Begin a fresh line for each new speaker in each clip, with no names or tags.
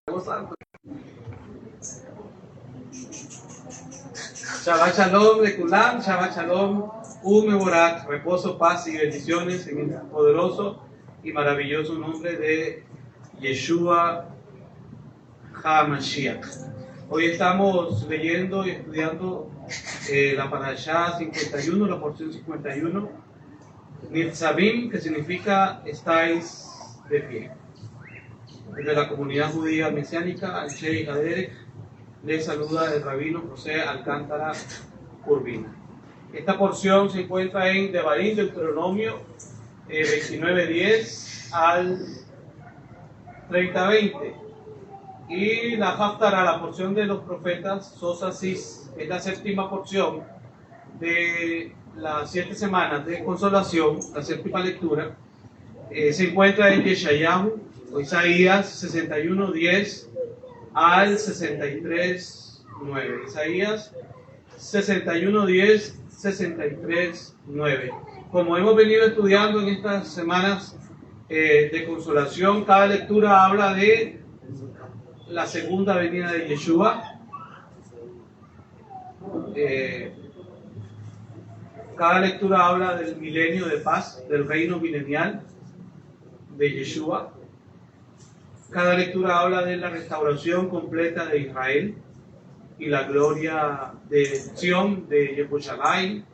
Shabbat Shalom de Kulam, Shabbat Shalom, Mevorat, reposo, paz y bendiciones en el poderoso y maravilloso nombre de Yeshua HaMashiach. Hoy estamos leyendo y estudiando la Parashá 51, la porción 51, Nitzavim, que significa estáis de pie. Desde la comunidad judía mesiánica, al Sheikh Haderek, le saluda el rabino José Alcántara Urbina. Esta porción se encuentra en Devarim, Deuteronomio 29:10 al 30:20. Y la Haftará, la porción de los profetas Sosa Sis, es la séptima porción de las 7 semanas de consolación, la séptima lectura. Se encuentra en Yeshayahu, o Isaías 61:10 al 63:9. Isaías 61:10, 63:9. Como hemos venido estudiando en estas semanas de consolación, cada lectura habla de la segunda venida de Yeshua. Cada lectura habla del milenio de paz, del reino milenial de Yeshua. Cada lectura habla de la restauración completa de Israel y la gloria de Sion, de Yerushalayim,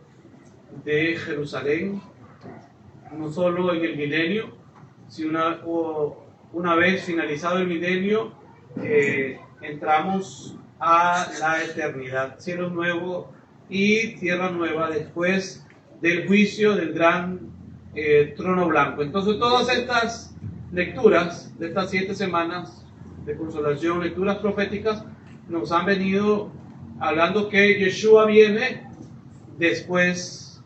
de Jerusalén, no solo en el milenio, sino una vez finalizado el milenio, entramos a la eternidad, cielo nuevo y tierra nueva después del juicio del gran trono blanco. Entonces todas estas lecturas de estas 7 semanas de consolación, lecturas proféticas, nos han venido hablando que Yeshua viene después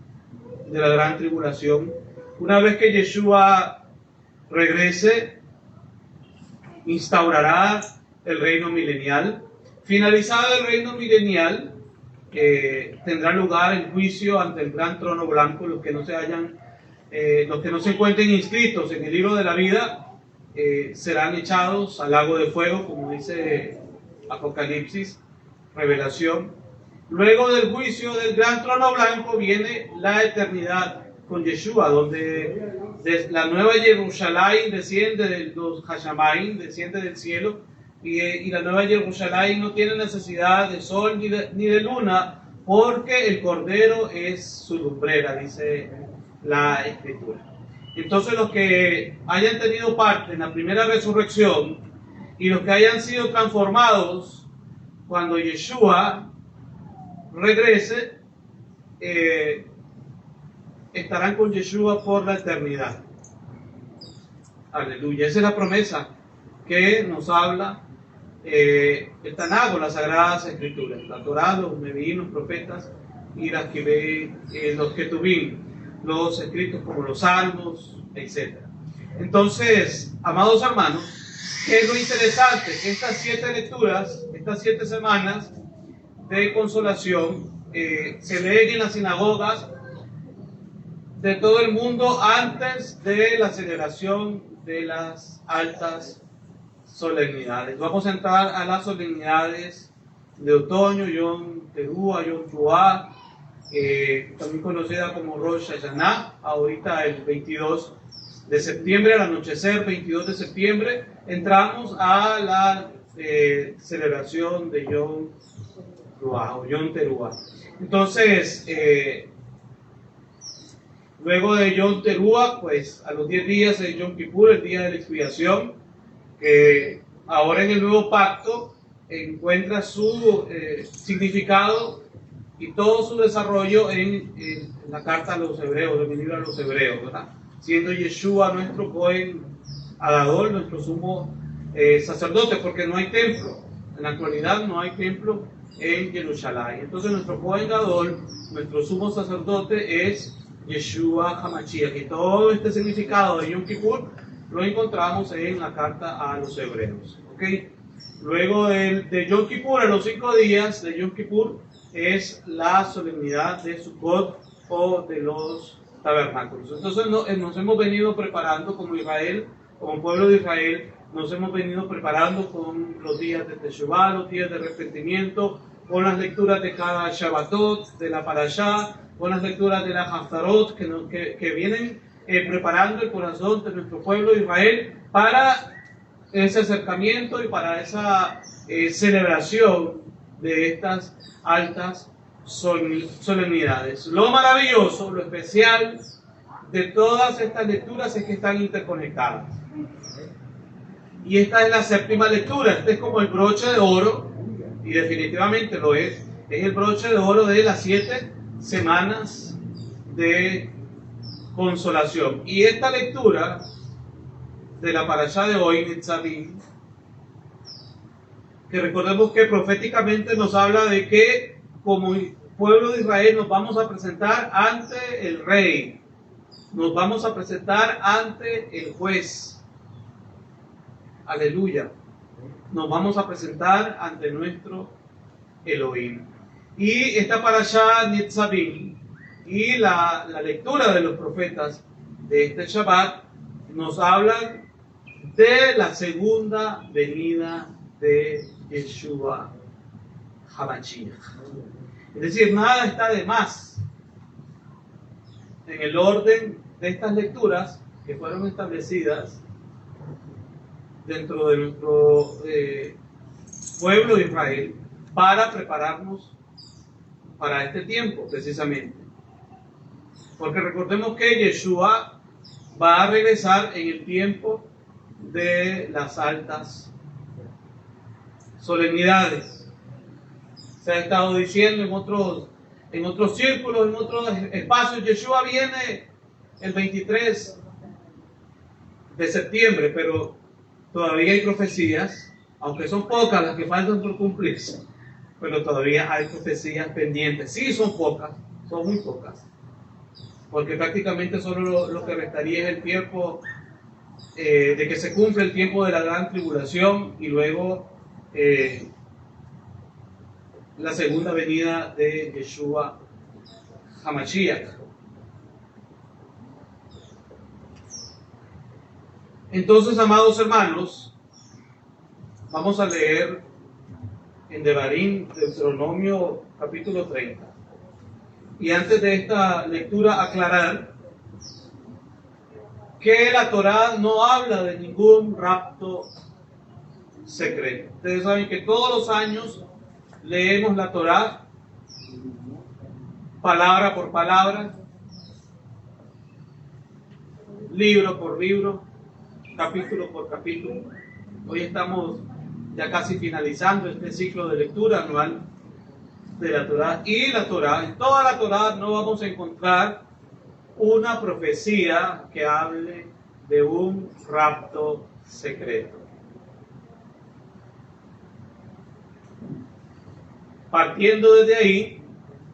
de la gran tribulación. Una vez que Yeshua regrese, instaurará el reino milenial. Finalizado el reino milenial, tendrá lugar el juicio ante el gran trono blanco. Los que no se encuentren inscritos en el libro de la vida serán echados al lago de fuego, como dice Apocalipsis, Revelación. Luego del juicio del gran trono blanco viene la eternidad con Yeshua, donde la nueva Jerusalén desciende de los Hashamayim, desciende del cielo, y la nueva Jerusalén no tiene necesidad de sol ni de luna, porque el Cordero es su lumbrera, dice la Escritura. Entonces los que hayan tenido parte en la primera resurrección y los que hayan sido transformados cuando Yeshua regrese, estarán con Yeshua por la eternidad. Aleluya. Esa es la promesa que nos habla el Tanaj, las Sagradas Escrituras, la Torá, los Nevi'im, los profetas y los Ketuvim, los escritos como los Salmos, etc. Entonces, amados hermanos, ¿qué es lo interesante? Que estas 7 lecturas, estas 7 semanas de consolación, se leen en las sinagogas de todo el mundo antes de la celebración de las altas solemnidades. Vamos a entrar a las solemnidades de otoño, Yom Teruah, Yom Teruah, también conocida como Rosh Hashanah, ahorita el 22 de septiembre, al anochecer, 22 de septiembre, entramos a la celebración de Yom Teruah o Yom Teruah. Entonces, luego de Yom Teruah, pues a los 10 días de Yom Kippur, el día de la expiación, que ahora en el nuevo pacto encuentra su significado y todo su desarrollo en la carta a los hebreos, en el libro a los hebreos, ¿verdad? Siendo Yeshua nuestro Cohen Gadol, nuestro sumo sacerdote, porque no hay templo, en la actualidad no hay templo en Jerusalén. Entonces nuestro Cohen Gadol, nuestro sumo sacerdote, es Yeshua HaMashiach, y todo este significado de Yom Kippur lo encontramos en la carta a los hebreos. ¿Okay? Luego de Yom Kippur, a los 5 días de Yom Kippur, es la solemnidad de Sukkot o de los tabernáculos. Entonces nos hemos venido preparando como Israel, como pueblo de Israel, nos hemos venido preparando con los días de Teshuvah, los días de arrepentimiento, con las lecturas de cada Shabbatot, de la Parashá, con las lecturas de la Haftarot que vienen preparando el corazón de nuestro pueblo de Israel para ese acercamiento y para esa celebración de estas altas solemnidades. Lo maravilloso, lo especial de todas estas lecturas es que están interconectadas. Y esta es la séptima lectura. Este es como el broche de oro, y definitivamente lo es. Es el broche de oro de las 7 semanas de consolación. Y esta lectura de la parashá de hoy, Nitzavim, que recordemos que proféticamente nos habla de que como pueblo de Israel nos vamos a presentar ante el rey, nos vamos a presentar ante el juez. Aleluya. Nos vamos a presentar ante nuestro Elohim. Y esta parashá Nitzavim y la lectura de los profetas de este Shabbat nos hablan de la segunda venida de Yeshua HaMashiach. Es decir, nada está de más en el orden de estas lecturas que fueron establecidas dentro de nuestro pueblo de Israel para prepararnos para este tiempo, precisamente. Porque recordemos que Yeshua va a regresar en el tiempo de las altas solemnidades. Se ha estado diciendo en otros círculos, en otros espacios, Yeshua viene el 23 de septiembre, pero todavía hay profecías, aunque son pocas las que faltan por cumplirse, pero todavía hay profecías pendientes. Sí, son pocas, son muy pocas, porque prácticamente solo lo que restaría es el tiempo de que se cumple el tiempo de la gran tribulación y luego la segunda venida de Yeshua HaMashiach. Entonces, amados hermanos, vamos a leer en Devarim, Deuteronomio capítulo 30. Y antes de esta lectura aclarar que la Torá no habla de ningún rapto secreto. Ustedes saben que todos los años leemos la Torá palabra por palabra, libro por libro, capítulo por capítulo. Hoy estamos ya casi finalizando este ciclo de lectura anual de la Torá. Y la Torá, en toda la Torá no vamos a encontrar una profecía que hable de un rapto secreto. Partiendo desde ahí,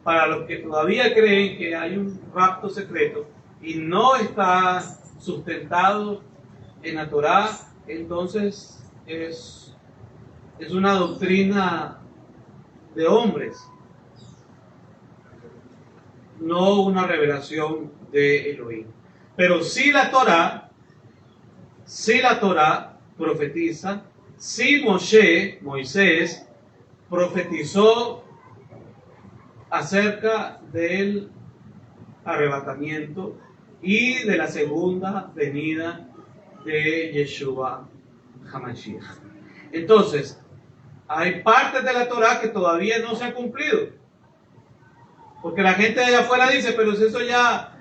para los que todavía creen que hay un rapto secreto y no está sustentado en la Torá, entonces es una doctrina de hombres, no una revelación de Elohim. Pero si la Torá profetiza, si Moisés profetizó acerca del arrebatamiento y de la segunda venida de Yeshua HaMashiach. Entonces, hay partes de la Torá que todavía no se han cumplido. Porque la gente de allá afuera dice, pero si eso ya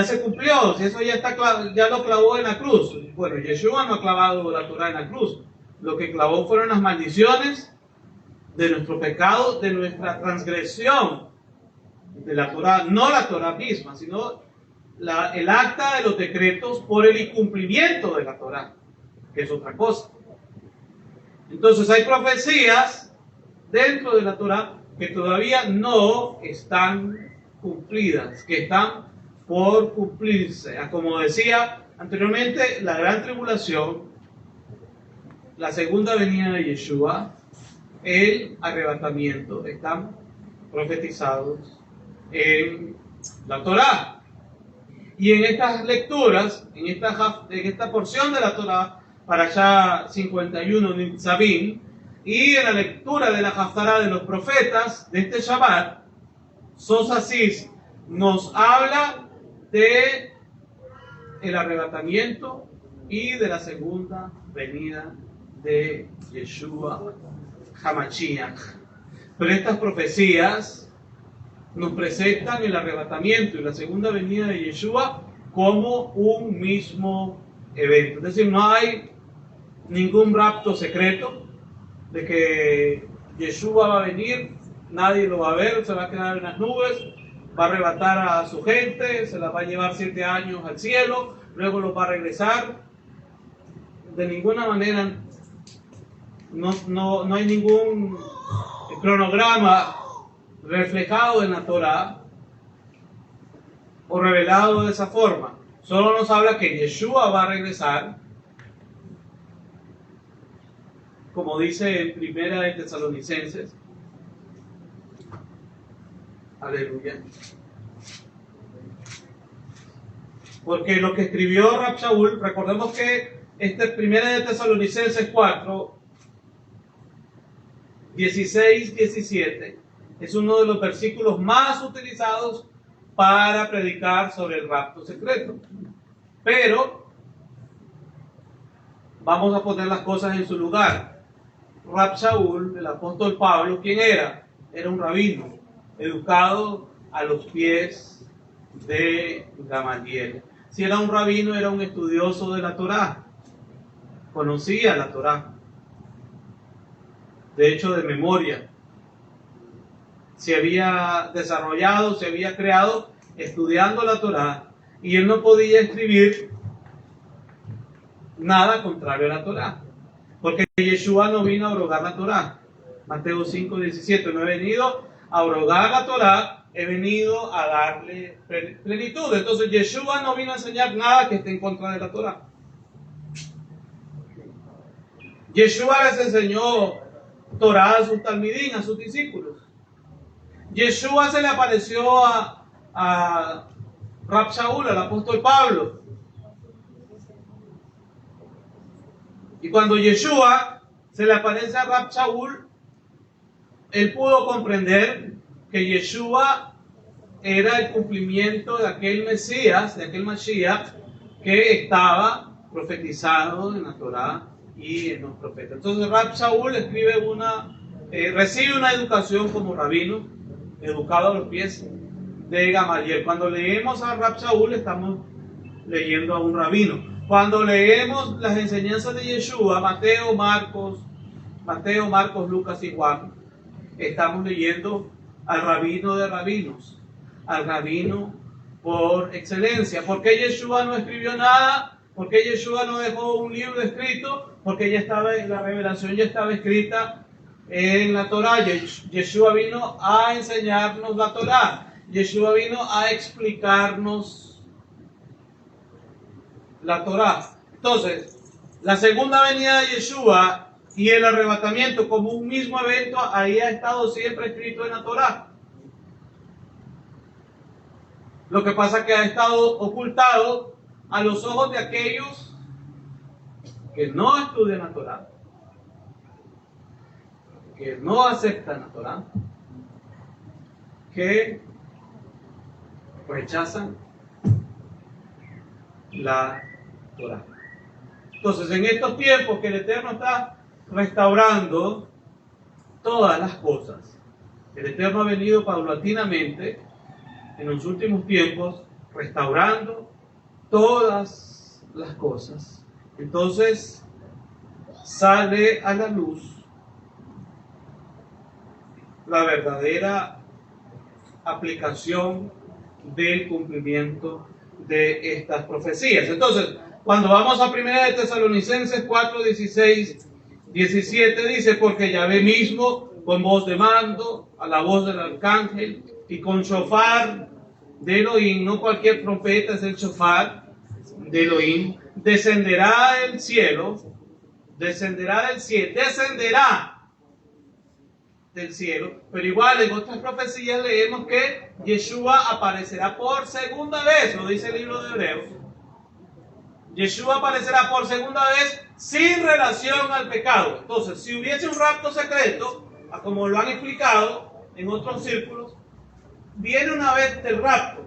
se cumplió, si eso ya lo clavó en la cruz. Bueno, Yeshua no ha clavado la Torá en la cruz. Lo que clavó fueron las maldiciones de nuestro pecado, de nuestra transgresión de la Torá. No la Torá misma, sino el acta de los decretos por el incumplimiento de la Torá, que es otra cosa. Entonces hay profecías dentro de la Torá que todavía no están cumplidas, que están por cumplirse. Como decía anteriormente, la gran tribulación, la segunda venida de Yeshua, el arrebatamiento, están profetizados en la Torá. Y en estas lecturas, en esta porción de la Torá, Parashá 51 Nitzavim, Y en la lectura de la Haftará de los profetas de este Shabbat, Sos Asís nos habla de el arrebatamiento y de la segunda venida de Yeshua HaMashiach. Pero estas profecías nos presentan el arrebatamiento y la segunda venida de Yeshua como un mismo evento. Es decir, no hay ningún rapto secreto de que Yeshua va a venir, nadie lo va a ver, se va a quedar en las nubes, va a arrebatar a su gente, se la va a llevar 7 años al cielo, luego los va a regresar. De ninguna manera, no hay ningún cronograma reflejado en la Torá o revelado de esa forma. Solo nos habla que Yeshua va a regresar, como dice en Primera de Tesalonicenses. Aleluya. Porque lo que escribió Rab Shaul, recordemos que Primera de Tesalonicenses 4, 16, 17, es uno de los versículos más utilizados para predicar sobre el rapto secreto. Pero vamos a poner las cosas en su lugar. Rab Shaul, el apóstol Pablo, ¿quién era? Era un rabino, educado a los pies de Gamaliel. Si era un rabino, era un estudioso de la Torá, conocía la Torá, de hecho de memoria. Se había desarrollado, se había creado estudiando la Torá, y él no podía escribir nada contrario a la Torá, porque Yeshua no vino a abrogar la Torá. Mateo 5, 17, no he venido a abrogar la Torá, he venido a darle plenitud. Entonces Yeshua no vino a enseñar nada que esté en contra de la Torá. Yeshua les enseñó Torá a sus talmidín, a sus discípulos. Yeshua se le apareció a Rab Shaul, al apóstol Pablo. Y cuando Yeshua se le aparece a Rab Shaul, él pudo comprender que Yeshua era el cumplimiento de aquel Mesías, de aquel Mashiach, que estaba profetizado en la Torá y en los profetas. Entonces Rab Shaul recibe una educación como rabino, educado a los pies de Gamaliel. Cuando leemos a Rab Shaul, estamos leyendo a un rabino. Cuando leemos las enseñanzas de Yeshua, Mateo, Marcos, Lucas y Juan, estamos leyendo al rabino de rabinos, al rabino por excelencia. ¿Por qué Yeshua no escribió nada? ¿Por qué Yeshua no dejó un libro escrito? Porque la revelación ya estaba escrita en la Torá. Yeshua vino a enseñarnos la Torá. Yeshua vino a explicarnos la Torá. Entonces, la segunda venida de Yeshua y el arrebatamiento como un mismo evento, ahí ha estado siempre escrito en la Torá. Lo que pasa es que ha estado ocultado a los ojos de aquellos que no estudian la Torá, que no aceptan la Torá, que rechazan la Torá. Entonces, en estos tiempos que el Eterno está restaurando todas las cosas, el Eterno ha venido paulatinamente en los últimos tiempos restaurando todas las cosas. Entonces sale a la luz la verdadera aplicación del cumplimiento de estas profecías. Entonces, cuando vamos a 1 de Tesalonicenses 4, 16, 17, dice: porque Yahvé mismo, con voz de mando, a la voz del arcángel, y con shofar de Elohim, no cualquier trompeta, es el shofar de Elohim, descenderá del cielo, descenderá del cielo. Pero igual en otras profecías leemos que Yeshua aparecerá por segunda vez, lo dice el libro de Hebreos. Yeshua aparecerá por segunda vez sin relación al pecado. Entonces, si hubiese un rapto secreto, como lo han explicado en otros círculos, viene una vez del rapto,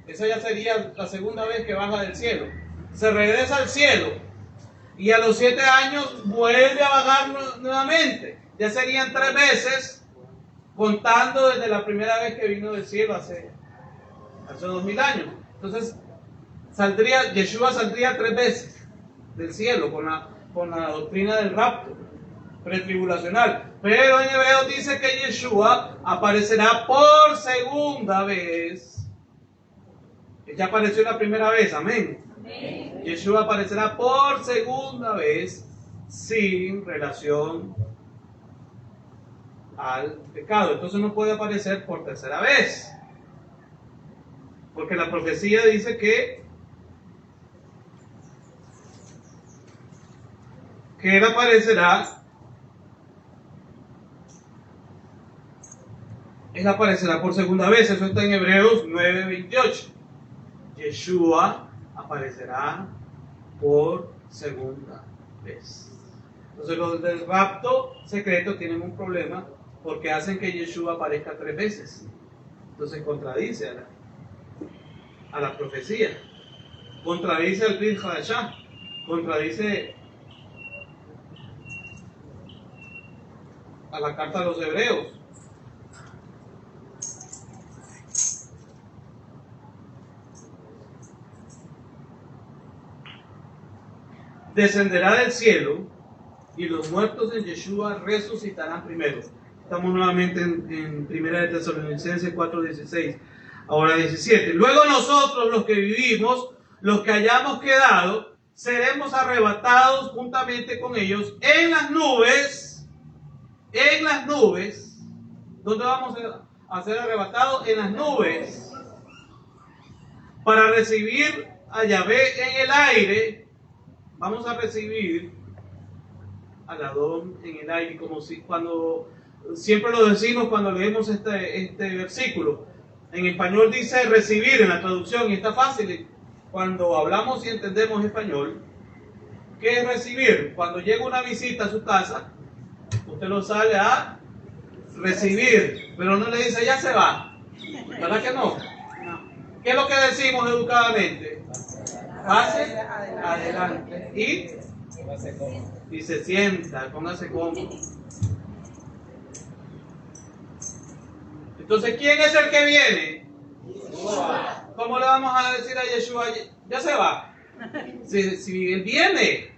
esa ya sería la segunda vez que baja del cielo, se regresa al cielo y a los 7 años vuelve a bajar nuevamente. Ya serían 3 veces, contando desde la primera vez que vino del cielo hace 2000 años. Entonces, Yeshua saldría 3 veces del cielo con la doctrina del rapto pretribulacional. Pero en Hebreos dice que Yeshua aparecerá por segunda vez. Ya apareció la primera vez, amén. Yeshua aparecerá por segunda vez sin relación al pecado. Entonces no puede aparecer por tercera vez, porque la profecía dice que Él aparecerá por segunda vez. Eso está en Hebreos 9:28. Yeshua aparecerá por segunda vez. Entonces los del rapto secreto tienen un problema porque hacen que Yeshua aparezca 3 veces. Entonces contradice a la profecía, contradice al Brit Hadashah, contradice a la carta a los Hebreos. Descenderá del cielo y los muertos en Yeshua resucitarán primero. Estamos nuevamente en 1 Tesalonicenses 4:16, ahora 17. Luego nosotros, los que vivimos, los que hayamos quedado, seremos arrebatados juntamente con ellos en las nubes. En las nubes. ¿Dónde vamos a ser arrebatados? En las nubes. Para recibir a Yahvé en el aire. Vamos a recibir al Adón en el aire, como si cuando siempre lo decimos cuando leemos este versículo. En español dice recibir en la traducción y está fácil. Cuando hablamos y entendemos español, ¿qué es recibir? Cuando llega una visita a su casa, usted lo sale a recibir, pero no le dice ya se va. ¿Verdad que no? ¿Qué es lo que decimos educadamente? Pase adelante y se sienta, póngase cómodo. Entonces, ¿quién es el que viene? ¿Cómo le vamos a decir a Yeshua? Ya se va. Si él viene.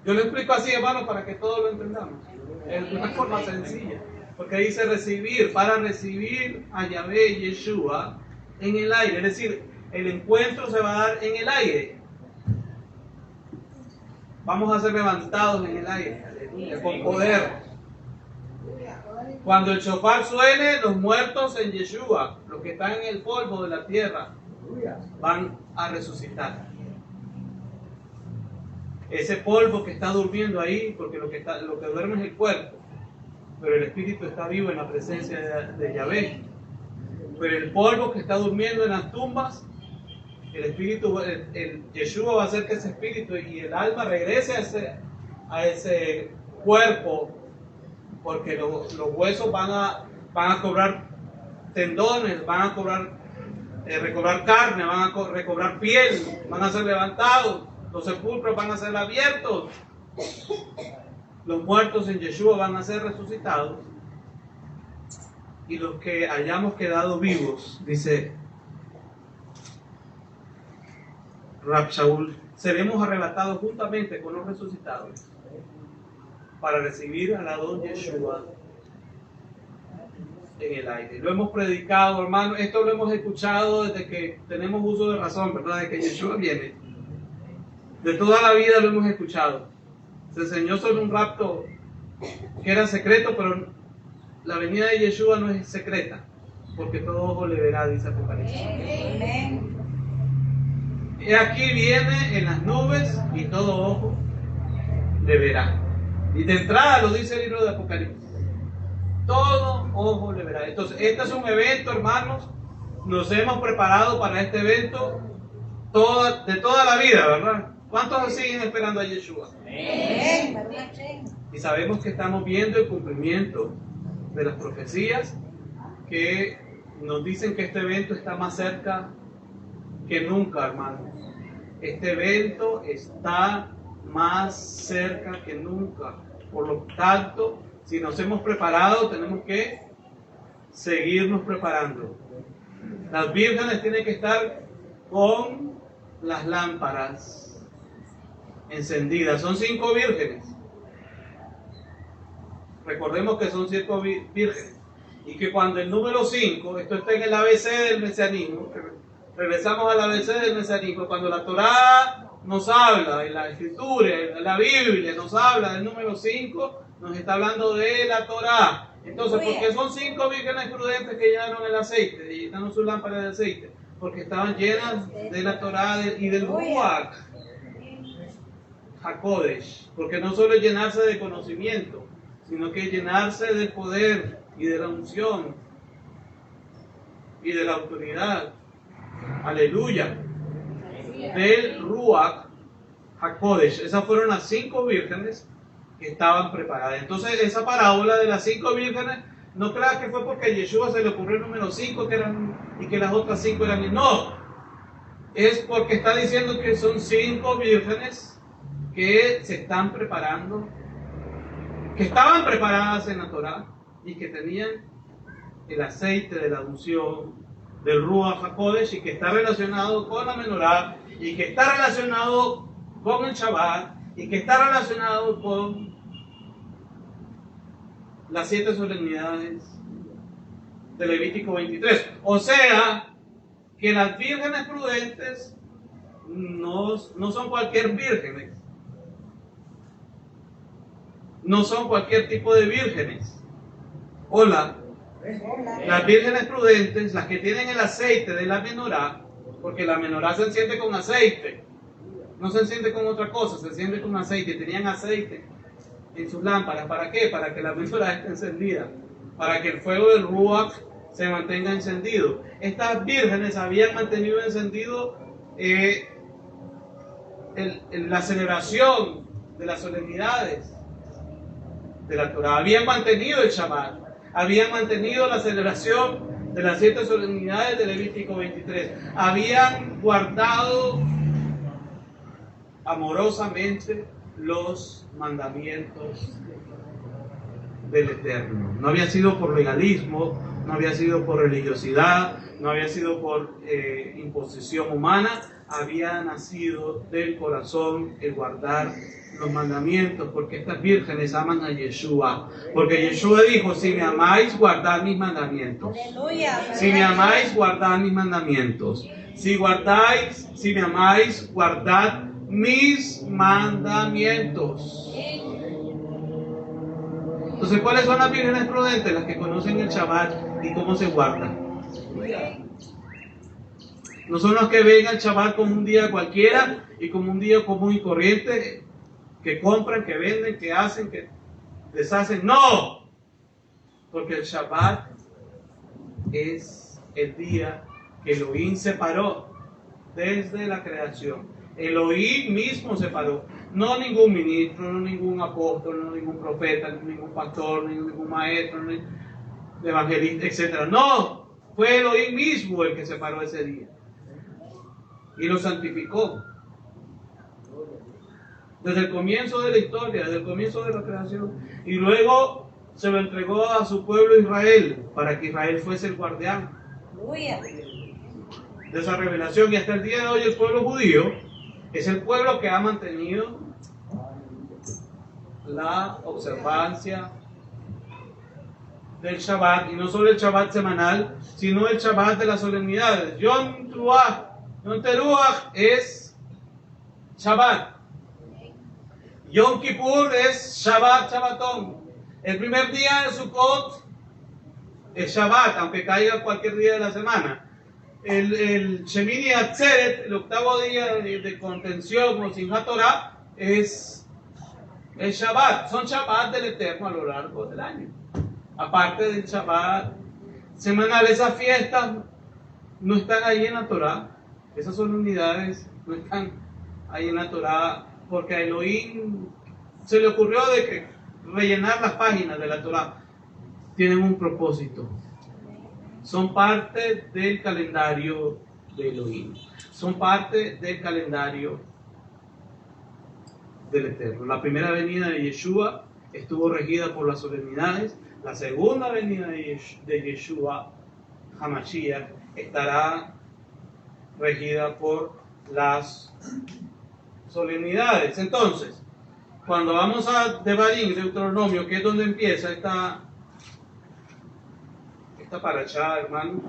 Yo lo explico así, hermano, para que todos lo entendamos. Es una forma sencilla. Porque dice recibir, para recibir a Yahvé y Yeshua en el aire. Es decir, el encuentro se va a dar en el aire. Vamos a ser levantados en el aire, aleluya, con poder. Cuando el shofar suene, los muertos en Yeshua, los que están en el polvo de la tierra, van a resucitar. Ese polvo que está durmiendo ahí, porque lo que duerme es el cuerpo, pero el espíritu está vivo en la presencia de Yahvé. Pero el polvo que está durmiendo en las tumbas, el espíritu, el Yeshua va a hacer que ese espíritu y el alma regrese a ese cuerpo, porque los huesos van a cobrar tendones, van a recobrar carne, van a recobrar piel, van a ser levantados, los sepulcros van a ser abiertos, los muertos en Yeshua van a ser resucitados, y los que hayamos quedado vivos, dice Rab Shaul, seremos arrebatados juntamente con los resucitados para recibir al Adón Yeshua en el aire. Lo hemos predicado, hermano, esto lo hemos escuchado desde que tenemos uso de razón, ¿verdad? De que Yeshua viene. De toda la vida lo hemos escuchado. Se enseñó sobre un rapto que era secreto, pero la venida de Yeshua no es secreta, porque todo ojo le verá, dice Apocalipsis. Amén. Y aquí viene en las nubes y todo ojo le verá. Y de entrada lo dice el libro de Apocalipsis. Todo ojo le verá. Entonces, este es un evento, hermanos. Nos hemos preparado para este evento de toda la vida, ¿verdad? ¿Cuántos siguen esperando a Yeshua? Y sabemos que estamos viendo el cumplimiento de las profecías que nos dicen que este evento está más cerca que nunca, hermanos. Este evento está más cerca que nunca. Por lo tanto, si nos hemos preparado, tenemos que seguirnos preparando. Las vírgenes tienen que estar con las lámparas encendidas. Son 5 vírgenes. Recordemos que son 5 vírgenes. Y que cuando el número 5, esto está en el ABC del mesianismo, regresamos al ABC del mesianismo, cuando la Torá nos habla, en la Escritura, en la Biblia nos habla del número 5, nos está hablando de la Torá. Entonces, ¿por qué son 5 vírgenes prudentes que llenaron el aceite, y llenaron sus lámparas de aceite? Porque estaban llenas de la Torá y del Ruach HaKodesh. Porque no solo es llenarse de conocimiento, sino que llenarse del poder y de la unción y de la autoridad. Aleluya. Del Ruach HaKodesh. Esas fueron las 5 vírgenes que estaban preparadas. Entonces, esa parábola de las 5 vírgenes, no creas que fue porque a Yeshua se le ocurrió el número 5 y que las otras 5 eran. No. Es porque está diciendo que son 5 vírgenes que se están preparando, que estaban preparadas en la Torá y que tenían el aceite de la unción del Ruach HaKodesh, y que está relacionado con la menorá, y que está relacionado con el Shabbat, y que está relacionado con las 7 solemnidades de Levítico 23. O sea, que las vírgenes prudentes no son cualquier vírgenes. No son cualquier tipo de vírgenes. Hola. Las vírgenes prudentes, las que tienen el aceite de la menorá, porque la menorá se enciende con aceite, no se enciende con otra cosa, se enciende con aceite. Tenían aceite en sus lámparas. ¿Para qué? Para que la menorá esté encendida, para que el fuego del Ruach se mantenga encendido. Estas vírgenes habían mantenido encendido la celebración de las solemnidades de la Torah, habían mantenido el Shabbat, habían mantenido la celebración de las 7 solemnidades de Levítico 23, habían guardado amorosamente los mandamientos del Eterno. No había sido por legalismo, no había sido por religiosidad, no había sido por imposición humana, había nacido del corazón el guardar los mandamientos, porque estas vírgenes aman a Yeshua, porque Yeshua dijo: si me amáis, guardad mis mandamientos. Si me amáis, guardad mis mandamientos. Si me amáis, guardad mis mandamientos. Entonces, ¿cuáles son las vírgenes prudentes? Las que conocen el Shabbat y cómo se guardan. No son los que ven al Shabbat como un día cualquiera y como un día común y corriente, que compran, que venden, que hacen, que deshacen. ¡No! Porque el Shabbat es el día que Elohim separó desde la creación. Elohim mismo separó. No ningún ministro, no ningún apóstol, no ningún profeta, no ningún pastor, no ningún maestro, no ningún evangelista, etc. No, fue Elohim mismo el que separó ese día y lo santificó. Desde el comienzo de la historia, desde el comienzo de la creación, y luego se lo entregó a su pueblo Israel, para que Israel fuese el guardián de esa revelación. Y hasta el día de hoy el pueblo judío es el pueblo que ha mantenido la observancia del Shabbat, y no solo el Shabbat semanal, sino el Shabbat de las solemnidades. Yom Teruah es Shabbat. Yom Kippur es Shabbat, Shabbatón. El primer día de Sukkot es Shabbat, aunque caiga cualquier día de la semana. El Shemini Atzeret, el octavo día de contención o Simchat Torah, es Shabbat. Son Shabbat del Eterno a lo largo del año. Aparte del Shabbat semanal, esas fiestas no están ahí en la Torah. Esas solemnidades no están ahí en la Torá, porque a Elohim se le ocurrió de que rellenar las páginas de la Torá. Tienen un propósito. Son parte del calendario de Elohim. Son parte del calendario del Eterno. La primera venida de Yeshua estuvo regida por las solemnidades. La segunda venida de Yeshua, Hamashiach, estará regida por las solemnidades. Entonces, cuando vamos a Devarim, Deuteronomio, que es donde empieza esta parashá, hermanos,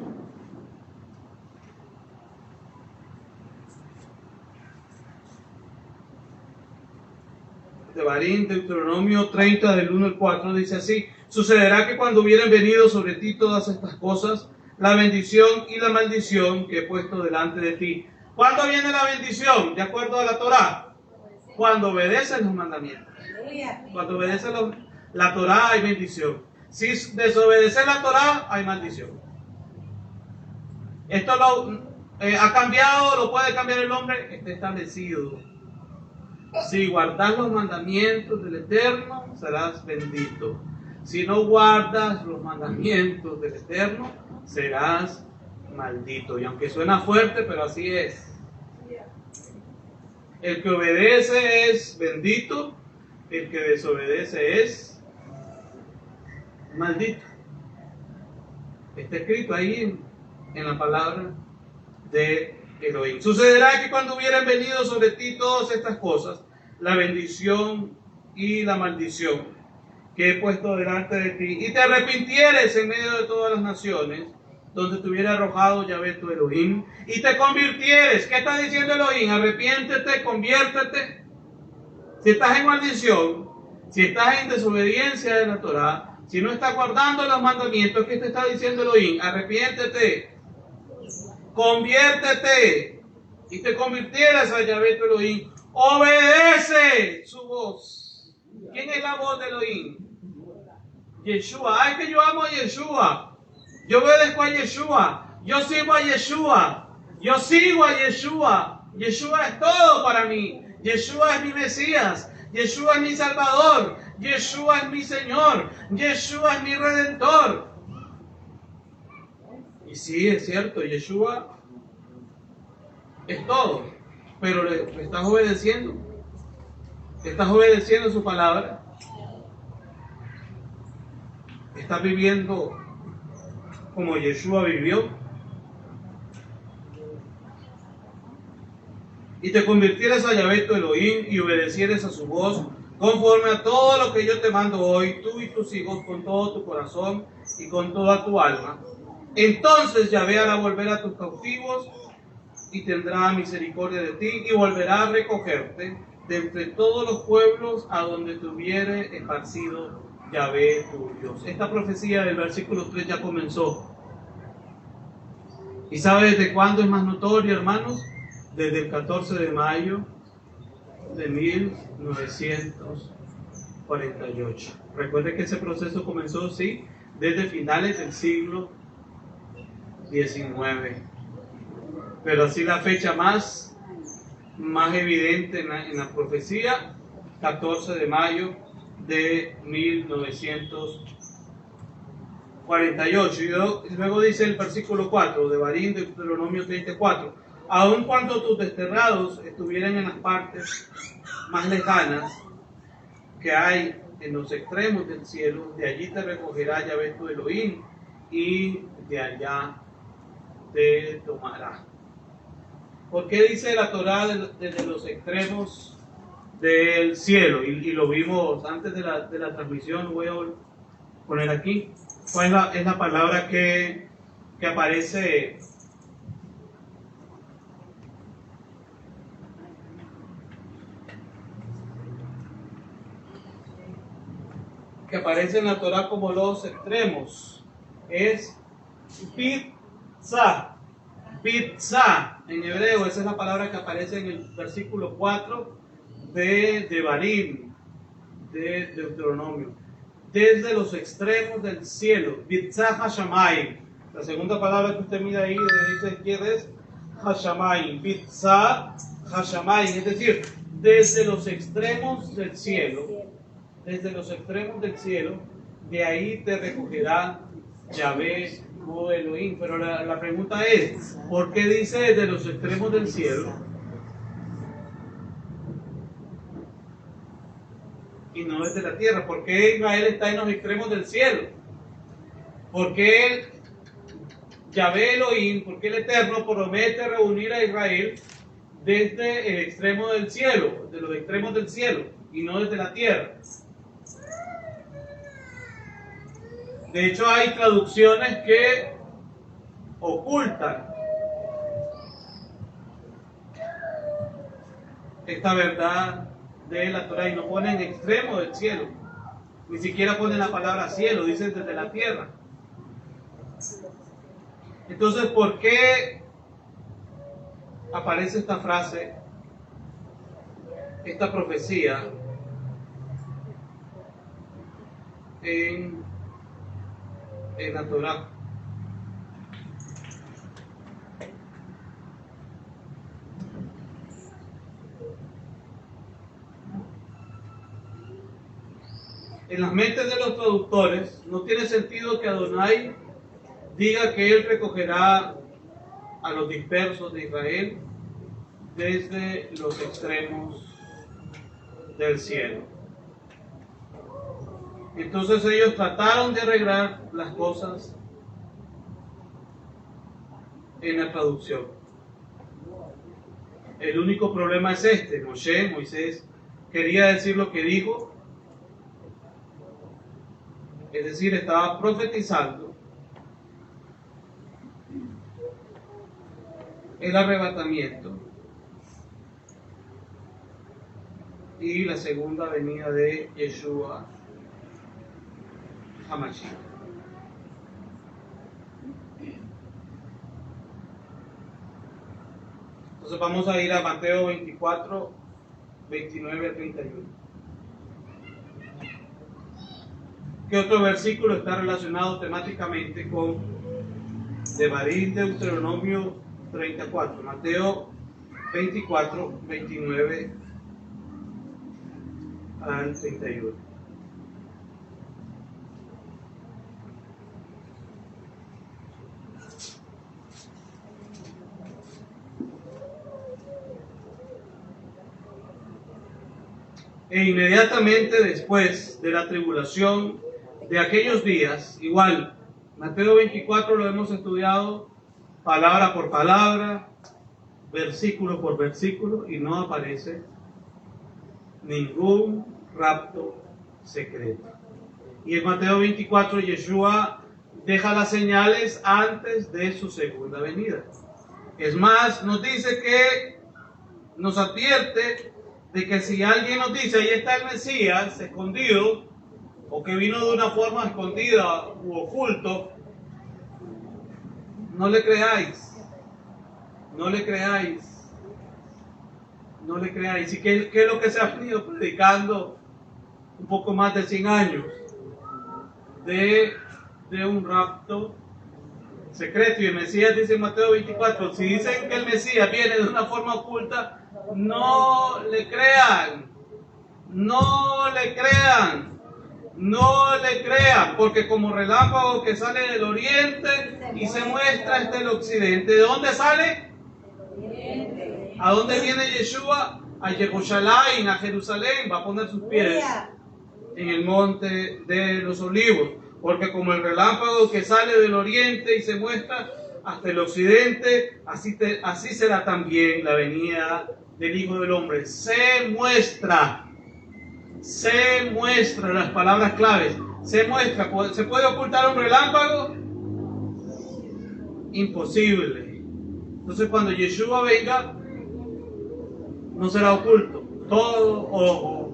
Devarim, Deuteronomio 30, del 1 al 4, dice así: sucederá que cuando hubieren venido sobre ti todas estas cosas, la bendición y la maldición que he puesto delante de ti. ¿Cuándo viene la bendición? De acuerdo a la Torá. Cuando obedecen los mandamientos. Cuando obedecen la Torá hay bendición. Si desobedeces la Torá, hay maldición. Esto ha cambiado, lo puede cambiar el hombre, está establecido. Si guardas los mandamientos del Eterno, serás bendito. Si no guardas los mandamientos del Eterno, serás maldito. Y aunque suena fuerte, pero así es. El que obedece es bendito, el que desobedece es maldito. Está escrito ahí en la palabra de Elohim. Sucederá que cuando hubieran venido sobre ti todas estas cosas, la bendición y la maldición que he puesto delante de ti, y te arrepintieres en medio de todas las naciones donde te hubiera arrojado Yahvé tu Elohim, y te convirtieres. ¿Qué está diciendo Elohim? Arrepiéntete, conviértete. Si estás en maldición, si estás en desobediencia de la Torá, si no estás guardando los mandamientos, ¿qué te está diciendo Elohim? Arrepiéntete, conviértete, y te convirtieras a Yahvé tu Elohim. Obedece su voz. ¿Quién es la voz de Elohim? Yeshua. Ay, que yo amo a Yeshua. Yo obedezco a Yeshua. Yo sigo a Yeshua. Yo sigo a Yeshua. Yeshua es todo para mí. Yeshua es mi Mesías. Yeshua es mi Salvador. Yeshua es mi Señor. Yeshua es mi Redentor. Y sí, es cierto, Yeshua es todo. Pero le estás obedeciendo. Estás obedeciendo su palabra. Estás viviendo como Yeshua vivió. Y te convirtieras a Yahvé tu Elohim y obedecieres a su voz conforme a todo lo que yo te mando hoy, tú y tus hijos, con todo tu corazón y con toda tu alma. Entonces Yahvé hará volver a tus cautivos y tendrá misericordia de ti y volverá a recogerte de entre todos los pueblos a donde te hubiere esparcido Yahvé tu Dios. Esta profecía del versículo 3 ya comenzó. ¿Y sabe desde cuándo es más notoria, hermanos? Desde el 14 de mayo de 1948. Recuerde que ese proceso comenzó, sí, desde finales del siglo XIX. Pero así la fecha más evidente en la profecía, 14 de mayo de 1948. Y luego dice el versículo 4 de Devarim, de Deuteronomio 34: aun cuando tus desterrados estuvieran en las partes más lejanas que hay en los extremos del cielo, de allí te recogerá Yahvé tu Elohim y de allá te tomará. ¿Por qué dice la Torá desde los extremos del cielo? Y lo vimos antes de la transmisión, lo voy a poner aquí. ¿Cuál es la palabra que aparece? Que aparece en la Torá como los extremos. Es pizza. Pizza, en hebreo, esa es la palabra que aparece en el versículo 4 de Devarim, de Deuteronomio. Desde los extremos del cielo, Pizza Hashamayim. La segunda palabra que usted mira ahí, de derecha a izquierda, es Hashamayim. Pizza Hashamay, es decir, desde los extremos del cielo, de ahí te recogerá Yahvé o Elohim. Pero la pregunta es, ¿por qué dice desde los extremos del cielo y no desde la tierra? ¿Por qué Israel está en los extremos del cielo? ¿Por qué Yahvé Elohim, por qué el Eterno promete reunir a Israel desde el extremo del cielo, de los extremos del cielo, y no desde la tierra? De hecho, hay traducciones que ocultan esta verdad de la Torah y no ponen extremo del cielo, ni siquiera ponen la palabra cielo, dicen desde la tierra. Entonces, ¿por qué aparece esta frase, esta profecía en la Torah? En las mentes de los traductores no tiene sentido que Adonai diga que él recogerá a los dispersos de Israel desde los extremos del cielo. Entonces ellos trataron de arreglar las cosas en la traducción. El único problema es este: Moisés quería decir lo que dijo, es decir, estaba profetizando el arrebatamiento y la segunda venida de Yeshua HaMashiach. Entonces vamos a ir a Mateo 24, 29 a 31. ¿Qué otro versículo está relacionado temáticamente con Devarim, Deuteronomio 34? Mateo 24, 29 al 31. E inmediatamente después de la tribulación de aquellos días, igual, Mateo 24 lo hemos estudiado palabra por palabra, versículo por versículo, y no aparece ningún rapto secreto. Y en Mateo 24 Yeshua deja las señales antes de su segunda venida. Es más, nos dice que, nos advierte de que si alguien nos dice ahí está el Mesías escondido, o que vino de una forma escondida u oculto, no le creáis, no le creáis, no le creáis. ¿Y qué es lo que se ha venido predicando un poco más de 100 años? De un rapto secreto. Y el Mesías dice en Mateo 24, si dicen que el Mesías viene de una forma oculta, no le crean, no le crean, no le crean, porque como relámpago que sale del oriente y se muestra hasta el occidente. ¿De dónde sale? ¿A dónde viene Yeshua? A Jerusalén, a Jerusalén. Va a poner sus pies en el monte de los olivos, porque como el relámpago que sale del oriente y se muestra hasta el occidente, así será también la venida del Hijo del Hombre. Se muestra, las palabras claves, se muestra. ¿Se puede ocultar un relámpago? Imposible. Entonces cuando Yeshua venga, no será oculto, todo ojo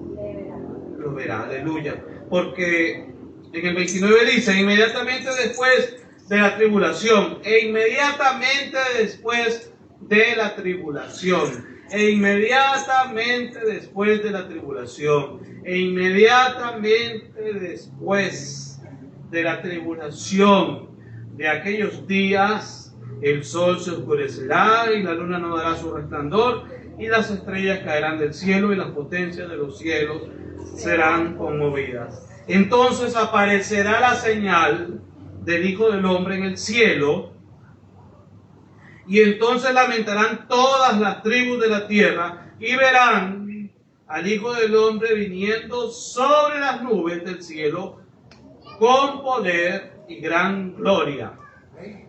lo verá, aleluya. Porque en el 29 dice, inmediatamente después de la tribulación, e inmediatamente después de la tribulación, e inmediatamente después de la tribulación, e inmediatamente después de la tribulación de aquellos días, el sol se oscurecerá y la luna no dará su resplandor, y las estrellas caerán del cielo, y las potencias de los cielos serán conmovidas. Entonces aparecerá la señal del Hijo del Hombre en el cielo, y entonces lamentarán todas las tribus de la tierra, y verán al Hijo del Hombre viniendo sobre las nubes del cielo con poder y gran gloria.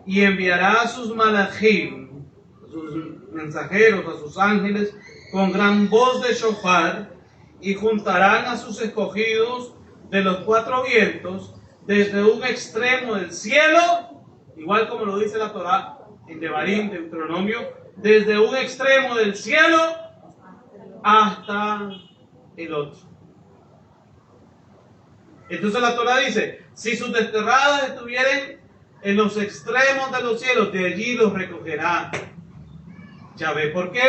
Y enviará a sus malachim, a sus mensajeros, a sus ángeles, con gran voz de shofar, y juntarán a sus escogidos de los cuatro vientos, desde un extremo del cielo, igual como lo dice la Torá en Devarim, Deuteronomio, desde un extremo del cielo hasta el otro. Entonces la Torá dice, si sus desterrados estuvieren en los extremos de los cielos, de allí los recogerá Yahvé. ¿Por qué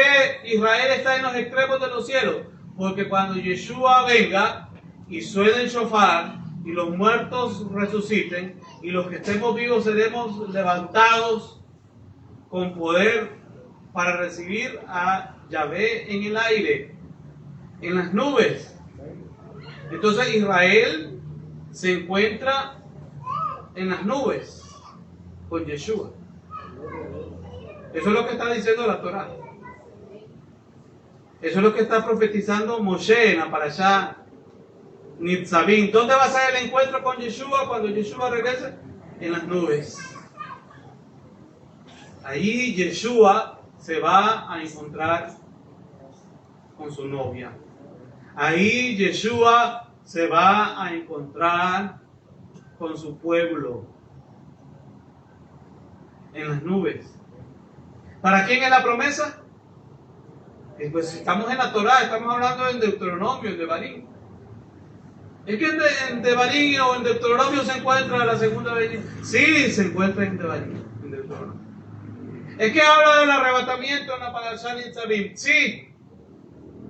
Israel está en los extremos de los cielos? Porque cuando Yeshua venga y suene el shofar y los muertos resuciten y los que estemos vivos seremos levantados con poder para recibir a Yahvé en el aire, en las nubes. Entonces Israel se encuentra en las nubes con Yeshua. Eso es lo que está diciendo la Torá. Eso es lo que está profetizando Moshe en la parashá Nitzavim. ¿Dónde va a ser el encuentro con Yeshua cuando Yeshua regrese? En las nubes. Ahí Yeshua se va a encontrar con su novia. Ahí Yeshua se va a encontrar con su pueblo. En las nubes. ¿Para quién es la promesa? Pues estamos en la Torá, estamos hablando en Deuteronomio, en Devarim. ¿Es que en Devarim o en Deuteronomio se encuentra la segunda venida? Sí, se encuentra en Devarim, en Deuteronomio. ¿Es que habla del arrebatamiento en la parashá Nitzavim? Sí,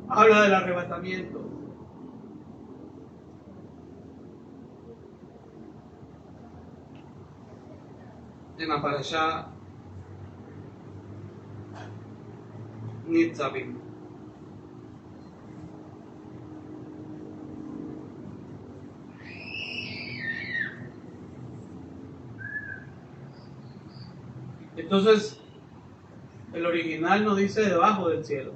habla del arrebatamiento. En la parashá Nitzavim. Entonces, el original no dice debajo del cielo.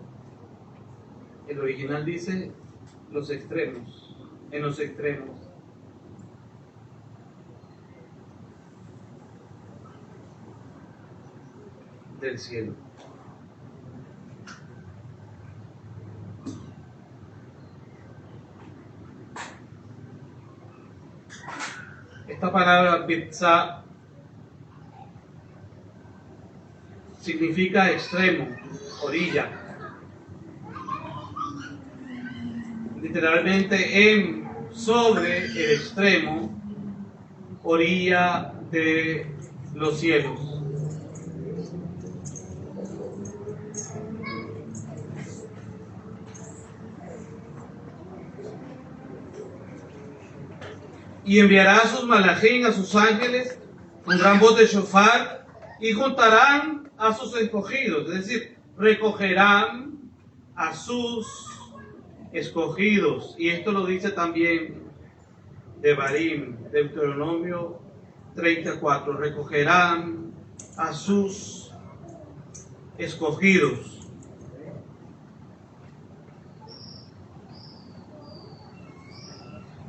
El original dice los extremos, en los extremos. Del cielo. Esta palabra bitzá significa extremo, orilla. Literalmente sobre el extremo, orilla de los cielos. Y enviará a sus malachim, a sus ángeles, con gran voz de shofar, y juntarán a sus escogidos, es decir, recogerán a sus escogidos. Y esto lo dice también Devarim, Deuteronomio 34, recogerán a sus escogidos.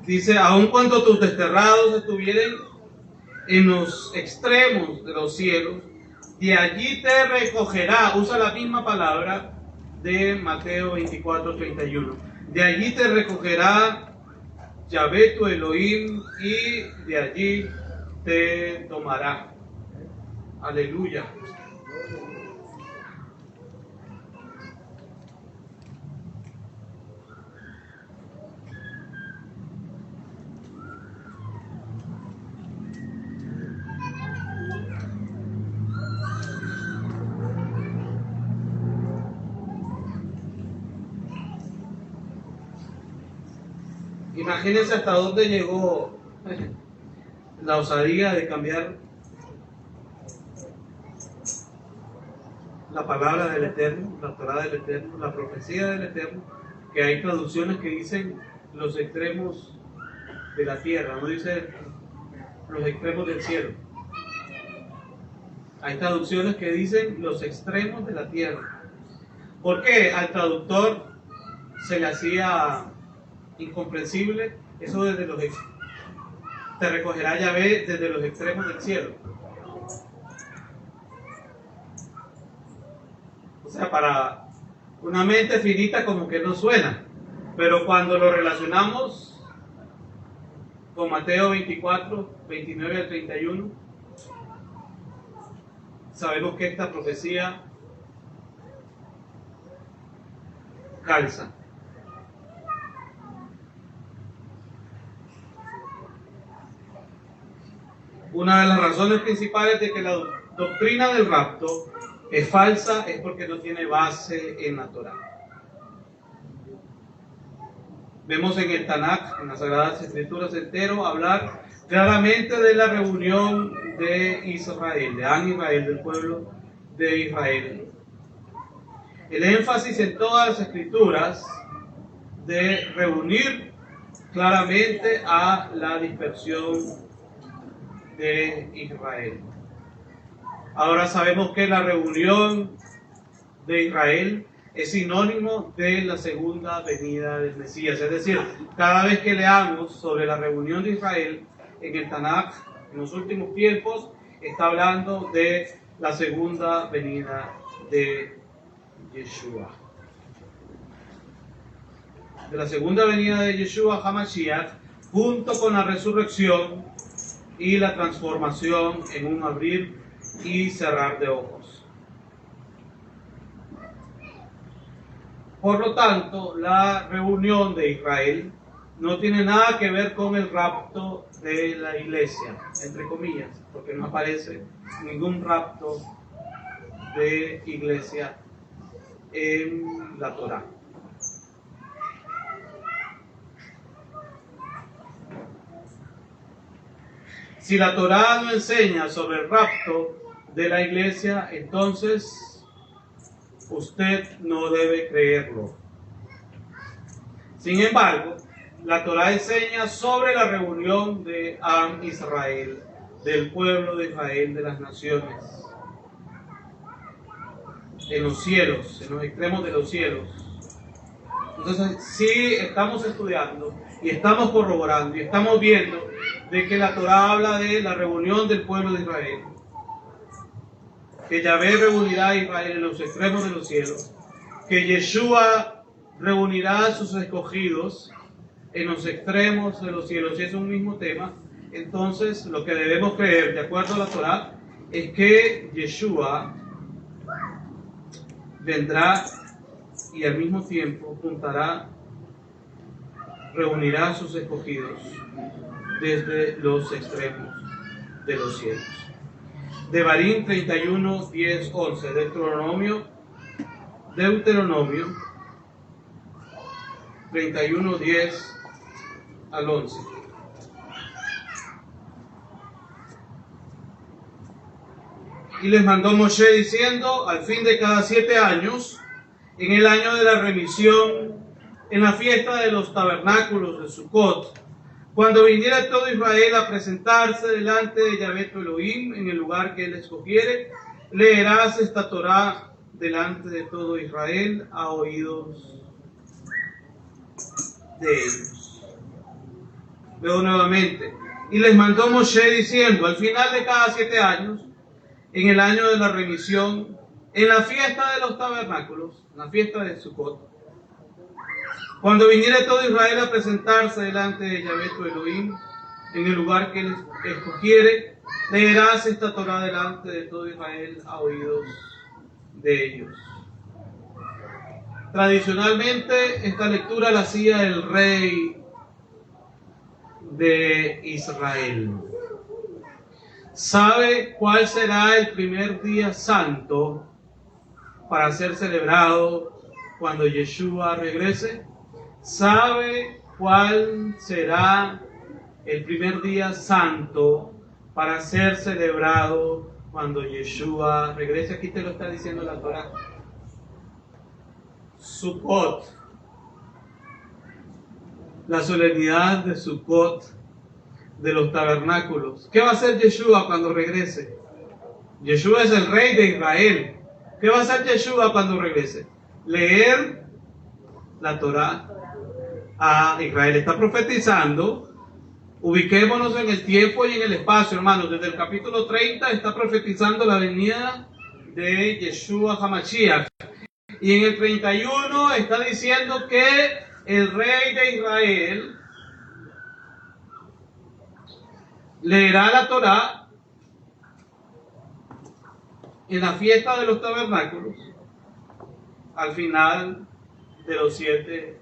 Dice, aun cuando tus desterrados estuvieren en los extremos de los cielos, de allí te recogerá, usa la misma palabra de Mateo 24, 31. De allí te recogerá Yahvé tu Elohim y de allí te tomará. Aleluya. Imagínense hasta dónde llegó la osadía de cambiar la palabra del Eterno, la Torá del Eterno, la profecía del Eterno, que hay traducciones que dicen los extremos de la tierra, no dice los extremos del cielo. Hay traducciones que dicen los extremos de la tierra. ¿Por qué al traductor se le hacía incomprensible eso desde los extremos? Te recogerá Yahvé desde los extremos del cielo. O sea, para una mente finita como que no suena, pero cuando lo relacionamos con Mateo 24, 29 al 31, sabemos que esta profecía calza. Una de las razones principales de que la doctrina del rapto es falsa es porque no tiene base en la Torá. Vemos en el Tanakh, en las Sagradas Escrituras entero, hablar claramente de la reunión de Israel, de Am Israel, del pueblo de Israel. El énfasis en todas las Escrituras de reunir claramente a la dispersión de Israel. Ahora sabemos que la reunión de Israel es sinónimo de la segunda venida del Mesías. Es decir, cada vez que leamos sobre la reunión de Israel en el Tanakh, en los últimos tiempos, está hablando de la segunda venida de Yeshua. De la segunda venida de Yeshua HaMashiach, junto con la resurrección y la transformación en un abrir y cerrar de ojos. Por lo tanto, la reunión de Israel no tiene nada que ver con el rapto de la iglesia, entre comillas, porque no aparece ningún rapto de iglesia en la Torá. Si la Torá no enseña sobre el rapto de la iglesia, entonces usted no debe creerlo. Sin embargo, la Torá enseña sobre la reunión de Am Israel, del pueblo de Israel, de las naciones, en los cielos, en los extremos de los cielos. Entonces, sí estamos estudiando y estamos corroborando y estamos viendo de que la Torá habla de la reunión del pueblo de Israel, que Yahvé reunirá a Israel en los extremos de los cielos, que Yeshua reunirá a sus escogidos en los extremos de los cielos, y es un mismo tema. Entonces, lo que debemos creer, de acuerdo a la Torá, es que Yeshua vendrá y al mismo tiempo reunirá a sus escogidos desde los extremos de los cielos. Devarim 31, 10, 11, Deuteronomio 31, 10 al 11. Y les mandó Moshe diciendo: al fin de cada 7 años, en el año de la remisión, en la fiesta de los tabernáculos de Sucot, cuando viniera todo Israel a presentarse delante de Yahvé tu Elohim en el lugar que él escogiere, leerás esta Torá delante de todo Israel a oídos de ellos. Veo nuevamente. Y les mandó Moshe diciendo: al final de cada 7 años, en el año de la remisión, en la fiesta de los tabernáculos, en la fiesta de Sucot, cuando viniera todo Israel a presentarse delante de Yahvé tu Elohim en el lugar que él escogiere, leerás esta Torá delante de todo Israel a oídos de ellos. Tradicionalmente esta lectura la hacía el rey de Israel. ¿Sabe cuál será el primer día santo para ser celebrado cuando Yeshua regrese? ¿Sabe cuál será el primer día santo para ser celebrado cuando Yeshua regrese. Aquí te lo está diciendo la Torá. Sukkot, la solemnidad de Sukkot, de los tabernáculos. ¿Qué va a hacer Yeshua cuando regrese? Yeshua es el rey de Israel. ¿Qué va a hacer Yeshua cuando regrese? Leer la Torá a Israel. Está profetizando. Ubiquémonos en el tiempo y en el espacio, hermanos. Desde el capítulo 30 está profetizando la venida de Yeshua HaMashiach. Y en el 31 está diciendo que el rey de Israel leerá la Torá en la fiesta de los tabernáculos al final de los 7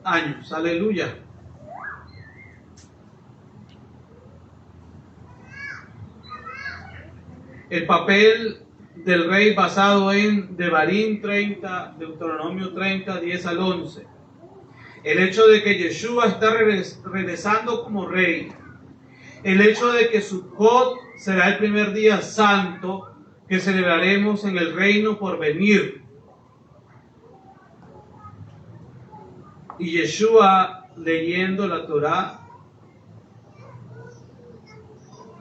años. Aleluya. El papel del rey basado en Devarim 30, Deuteronomio 30, 10 al 11. El hecho de que Yeshua está regresando como rey. El hecho de que Sukkot será el primer día santo que celebraremos en el reino por venir. Y Yeshua leyendo la Torá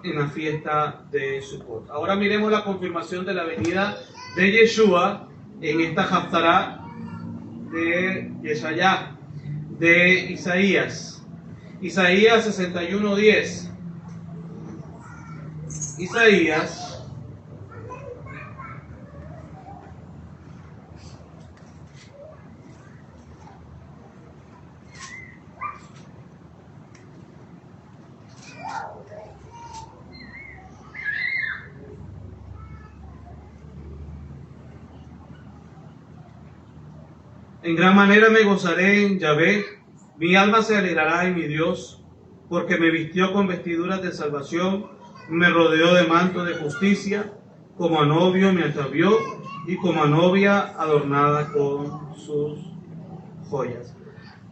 en la fiesta de Sukkot. Ahora miremos la confirmación de la venida de Yeshua en esta Haftará de Yeshayá, de Isaías. Isaías 61:10. Isaías En gran manera me gozaré en Yahvé, mi alma se alegrará en mi Dios, porque me vistió con vestiduras de salvación, me rodeó de manto de justicia, como a novio me atavió, y como a novia adornada con sus joyas.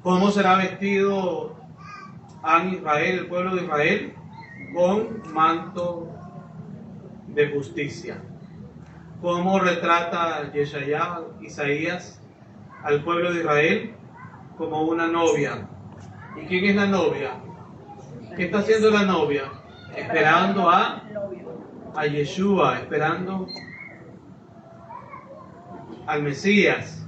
¿Cómo será vestido Am Israel, el pueblo de Israel? Con manto de justicia. ¿Cómo retrata Yeshayá, Isaías, al pueblo de Israel? Como una novia. ¿Y quién es la novia? ¿Qué está haciendo la novia? Esperando a Yeshua, esperando al Mesías.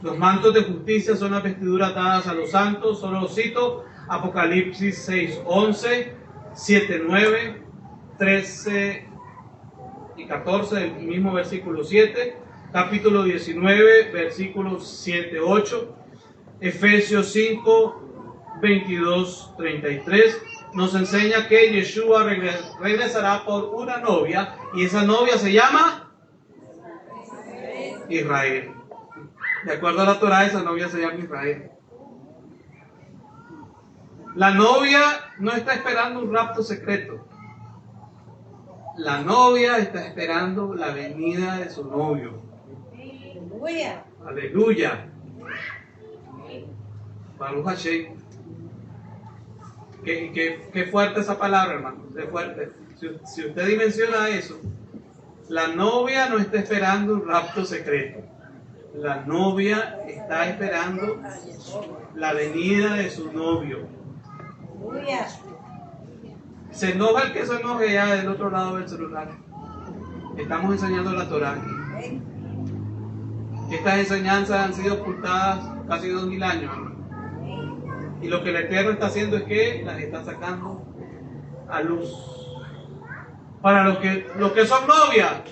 Los mantos de justicia son las vestiduras dadas a los santos. Solo los cito: Apocalipsis 6:11, 7:9, 13 y 14 del mismo versículo 7, capítulo 19, versículos 7-8, Efesios 5, 22, 33, nos enseña que Yeshua regresará por una novia, y esa novia se llama Israel. De acuerdo a la Torá, esa novia se llama Israel. La novia no está esperando un rapto secreto. La novia está esperando la venida de su novio. Aleluya. Aleluya. Baruch Hashem. Qué fuerte esa palabra, hermano. Qué fuerte. Si usted dimensiona eso, la novia no está esperando un rapto secreto. La novia está esperando la venida de su novio. Se enoja el que se enoje ya del otro lado del celular. Estamos enseñando la Torá aquí. Estas enseñanzas han sido ocultadas casi 2000 años, hermano. Y lo que el Eterno está haciendo es que las está sacando a luz. Para los que son novias,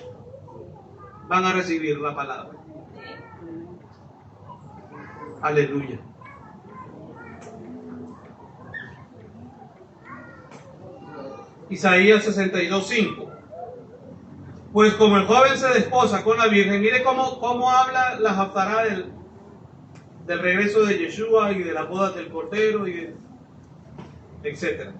van a recibir la palabra. Aleluya. Isaías 62:5. Pues como el joven se desposa con la virgen, mire cómo habla la Haftará del regreso de Yeshua y de la boda del Cordero, etc.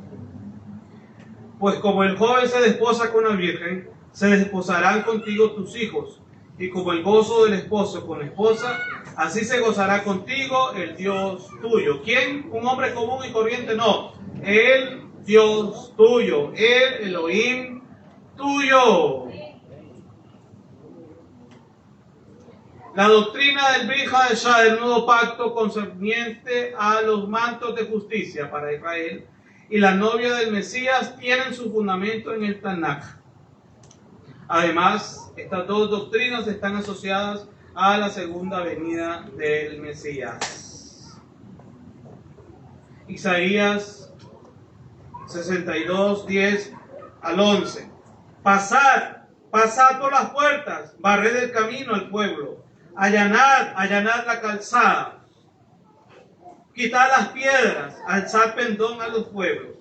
Pues como el joven se desposa con la virgen, se desposarán contigo tus hijos, y como el gozo del esposo con la esposa, así se gozará contigo el Dios tuyo. ¿Quién? ¿Un hombre común y corriente? No. El Dios tuyo, el Elohim tuyo. La doctrina del Brit Hadashah, del nuevo pacto concerniente a los mantos de justicia para Israel y la novia del Mesías tienen su fundamento en el Tanakh. Además, estas dos doctrinas están asociadas a la segunda venida del Mesías. Isaías 62, 10 al 11. Pasad por las puertas, barred el camino al pueblo, allanad la calzada, quitad las piedras, alzad pendón a los pueblos.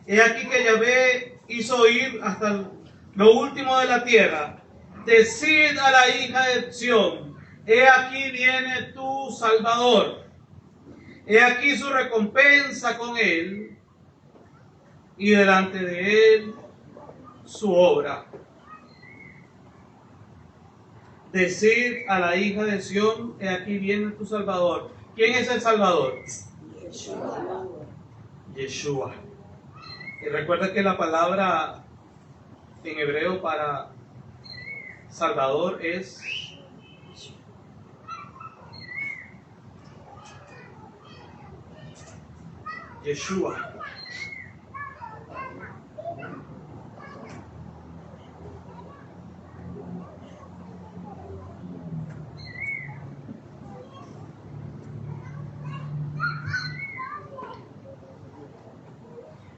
He aquí que Yahvé hizo oír hasta lo último de la tierra. Decid a la hija de Sión, he aquí viene tu Salvador. He aquí su recompensa con él, y delante de él su obra. Decid a la hija de Sión, he aquí viene tu Salvador. ¿Quién es el Salvador? Yeshua. Y recuerda que la palabra en hebreo para Salvador es Yeshua.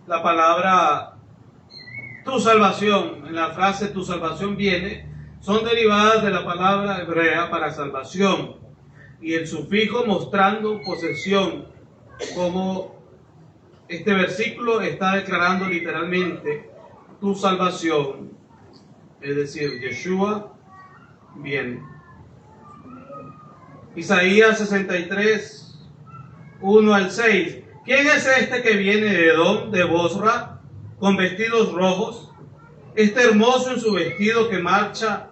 La palabra tu salvación, en la frase tu salvación viene, son derivadas de la palabra hebrea para salvación y el sufijo mostrando posesión, como este versículo está declarando literalmente tu salvación, es decir, Yeshua viene. Isaías 63, 1 al 6. ¿Quién es este que viene de Edom, de Bosra, con vestidos rojos? Este hermoso en su vestido que marcha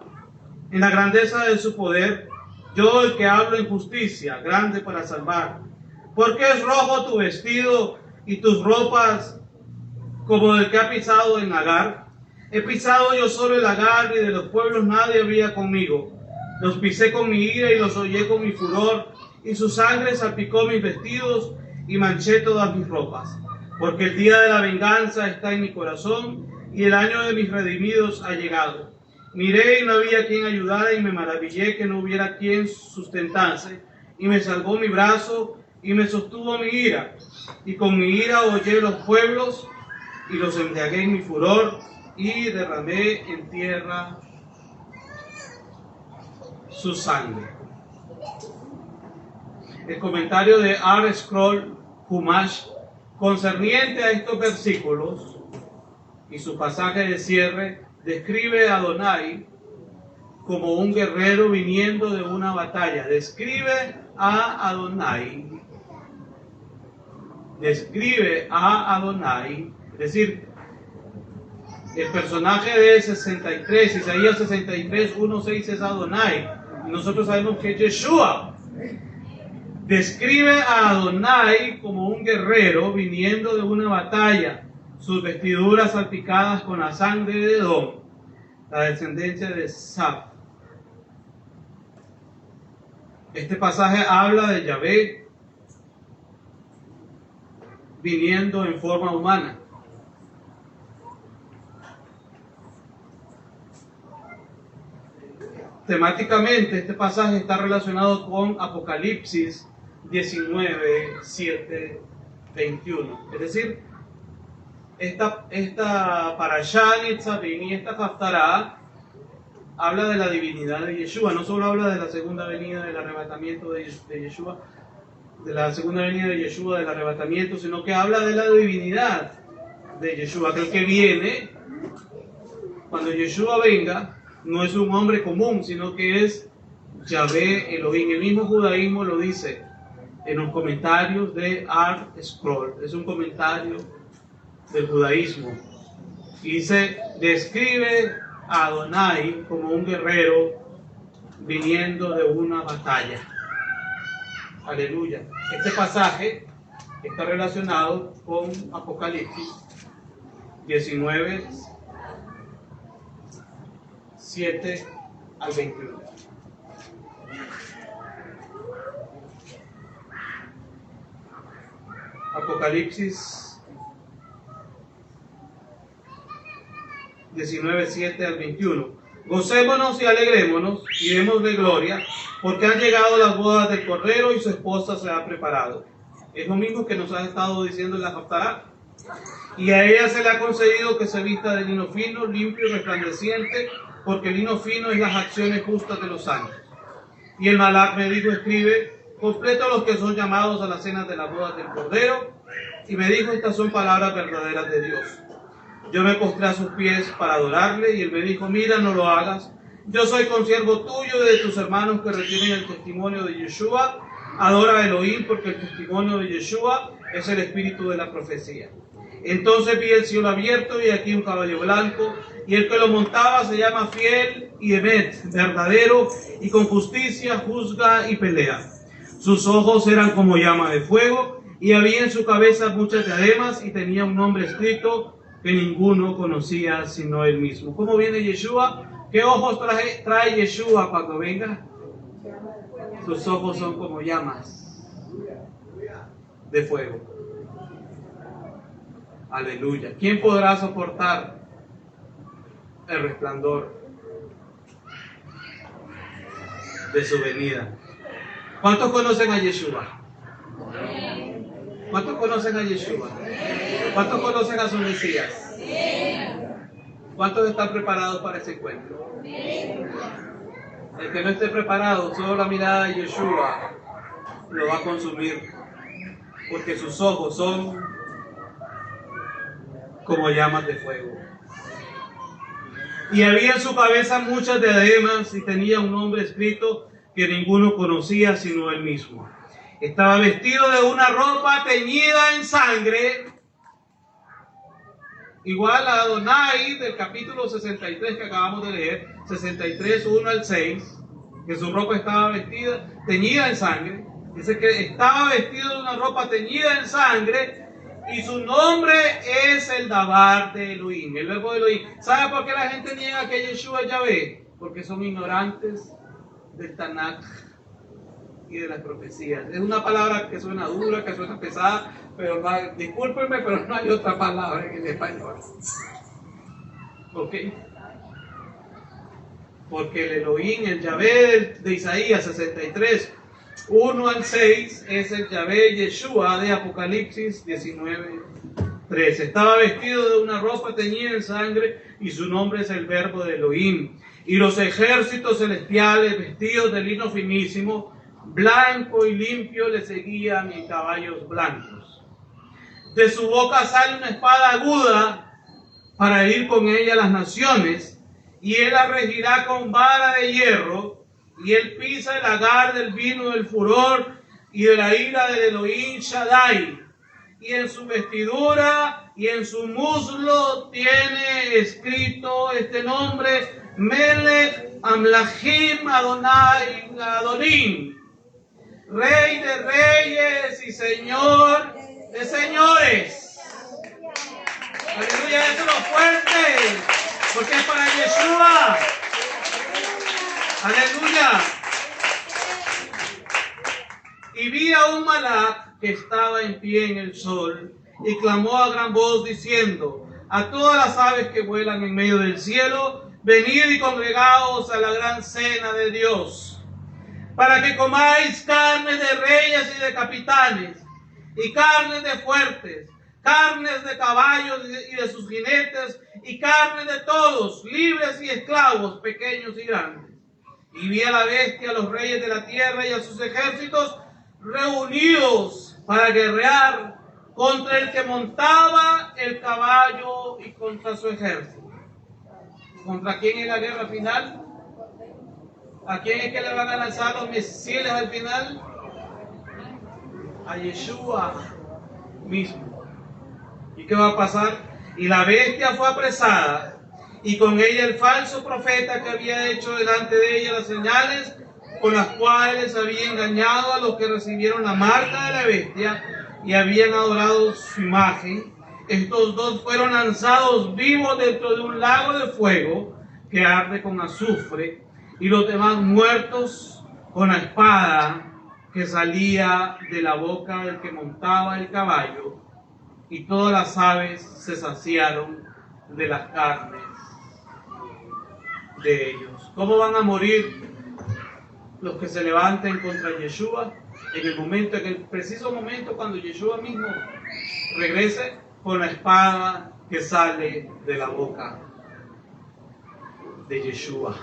en la grandeza de su poder. Yo el que hablo en justicia, grande para salvar. ¿Por qué es rojo tu vestido y tus ropas como el que ha pisado en Agar? He pisado yo solo el Agar y de los pueblos nadie había conmigo. Los pisé con mi ira y los hollé con mi furor, y su sangre salpicó mis vestidos y manché todas mis ropas. Porque el día de la venganza está en mi corazón y el año de mis redimidos ha llegado. Miré y no había quien ayudara y me maravillé que no hubiera quien sustentase, y me salvó mi brazo y me sostuvo mi ira. Y con mi ira hollé los pueblos y los embriagué en mi furor y derramé en tierra su sangre. El comentario de R.Scroll Humash concerniente a estos versículos y su pasaje de cierre describe a Adonai como un guerrero viniendo de una batalla. Describe a Adonai. Describe a Adonai. Es decir, el personaje de 63, Isaías 63, 1, 6 es Adonai. Y nosotros sabemos que es Yeshua. Describe a Adonai como un guerrero viniendo de una batalla, sus vestiduras salpicadas con la sangre de Edom, la descendencia de Saf. Este pasaje habla de Yahvé viniendo en forma humana. Temáticamente, este pasaje está relacionado con Apocalipsis 19, 7, 21. Es decir, esta parashá Nitzavim y esta haftará habla de la divinidad de Yeshua. No solo habla de la segunda venida del arrebatamiento de Yeshua, de la segunda venida de Yeshua del arrebatamiento, sino que habla de la divinidad de Yeshua, que el que viene, cuando Yeshua venga, no es un hombre común, sino que es Yahvé Elohim. El mismo judaísmo lo dice en los comentarios de R.Scroll. Es un comentario del judaísmo. Y dice, describe a Adonai como un guerrero viniendo de una batalla. Aleluya. Este pasaje está relacionado con Apocalipsis 19, 7 al 21. Apocalipsis 19, 7 al 21. Gocémonos y alegrémonos y démosle gloria, porque han llegado las bodas del Cordero y su esposa se ha preparado. Es lo mismo que nos ha estado diciendo en la Haftará. Y a ella se le ha concedido que se vista de lino fino, limpio y resplandeciente, porque el lino fino es las acciones justas de los santos. Y el Malach me dijo, escribe, completo los que son llamados a las cenas de las bodas del Cordero. Y me dijo, estas son palabras verdaderas de Dios. Yo me postré a sus pies para adorarle, y él me dijo, mira, no lo hagas. Yo soy consiervo tuyo y de tus hermanos que retienen el testimonio de Yeshua. Adora a Elohim, porque el testimonio de Yeshua es el espíritu de la profecía. Entonces vi el cielo abierto y aquí un caballo blanco, y el que lo montaba se llama Fiel y Emet, verdadero, y con justicia juzga y pelea. Sus ojos eran como llama de fuego, y había en su cabeza muchas diademas, y tenía un nombre escrito que ninguno conocía sino él mismo. ¿Cómo viene Yeshua? ¿Qué ojos trae Yeshua cuando venga? Sus ojos son como llamas de fuego. Aleluya. ¿Quién podrá soportar el resplandor de su venida? ¿Cuántos conocen a Yeshua? ¿Cuántos conocen a Yeshua? ¿Cuántos conocen a su Mesías? ¿Cuántos están preparados para ese encuentro? El que no esté preparado, solo la mirada de Yeshua lo va a consumir, porque sus ojos son como llamas de fuego. Y había en su cabeza muchas diademas y tenía un nombre escrito que ninguno conocía sino él mismo. Estaba vestido de una ropa teñida en sangre, igual a Adonai del capítulo 63 que acabamos de leer, 63, 1 al 6, que su ropa estaba teñida en sangre. Dice que estaba vestido de una ropa teñida en sangre, y su nombre es el Dabar de Elohim, el verbo de Elohim. ¿Sabe por qué la gente niega que Yeshua es Yahvé? Porque son ignorantes del Tanakh y de las profecías. Es una palabra que suena dura, que suena pesada, pero no hay, discúlpenme, pero no hay otra palabra en el español. ¿Ok? Porque el Elohim, el Yahvé de Isaías 63, 1 al 6, es el Yahvé Yeshua de Apocalipsis 19, 13. Estaba vestido de una ropa teñida en sangre, y su nombre es el verbo de Elohim. Y los ejércitos celestiales, vestidos de lino finísimo, blanco y limpio, le seguían en caballos blancos. De su boca sale una espada aguda para herir con ella las naciones, y él la regirá con vara de hierro, y él pisa el lagar del vino del furor y de la ira del Elohim Shaddai. Y en su vestidura y en su muslo tiene escrito este nombre: Melech Amlachim Adonai Adonim, Rey de reyes y Señor de señores. Aleluya, eso es lo fuerte, porque es para Yeshua. Aleluya. Y vi a un Malach que estaba en pie en el sol, y clamó a gran voz diciendo a todas las aves que vuelan en medio del cielo: venid y congregaos a la gran cena de Dios, para que comáis carnes de reyes y de capitanes, y carnes de fuertes, carnes de caballos y de sus jinetes, y carnes de todos, libres y esclavos, pequeños y grandes. Y vi a la bestia, a los reyes de la tierra y a sus ejércitos reunidos para guerrear contra el que montaba el caballo y contra su ejército. ¿Contra quién es la guerra final? ¿A quién es que le van a lanzar los misiles al final? A Yeshua mismo. ¿Y qué va a pasar? Y la bestia fue apresada, y con ella el falso profeta que había hecho delante de ella las señales con las cuales había engañado a los que recibieron la marca de la bestia y habían adorado su imagen. Estos dos fueron lanzados vivos dentro de un lago de fuego, que arde con azufre, y los demás muertos con la espada que salía de la boca del que montaba el caballo, y todas las aves se saciaron de las carnes de ellos. ¿Cómo van a morir los que se levanten contra Yeshua? En el preciso momento cuando Yeshua mismo regrese con la espada que sale de la boca de Yeshua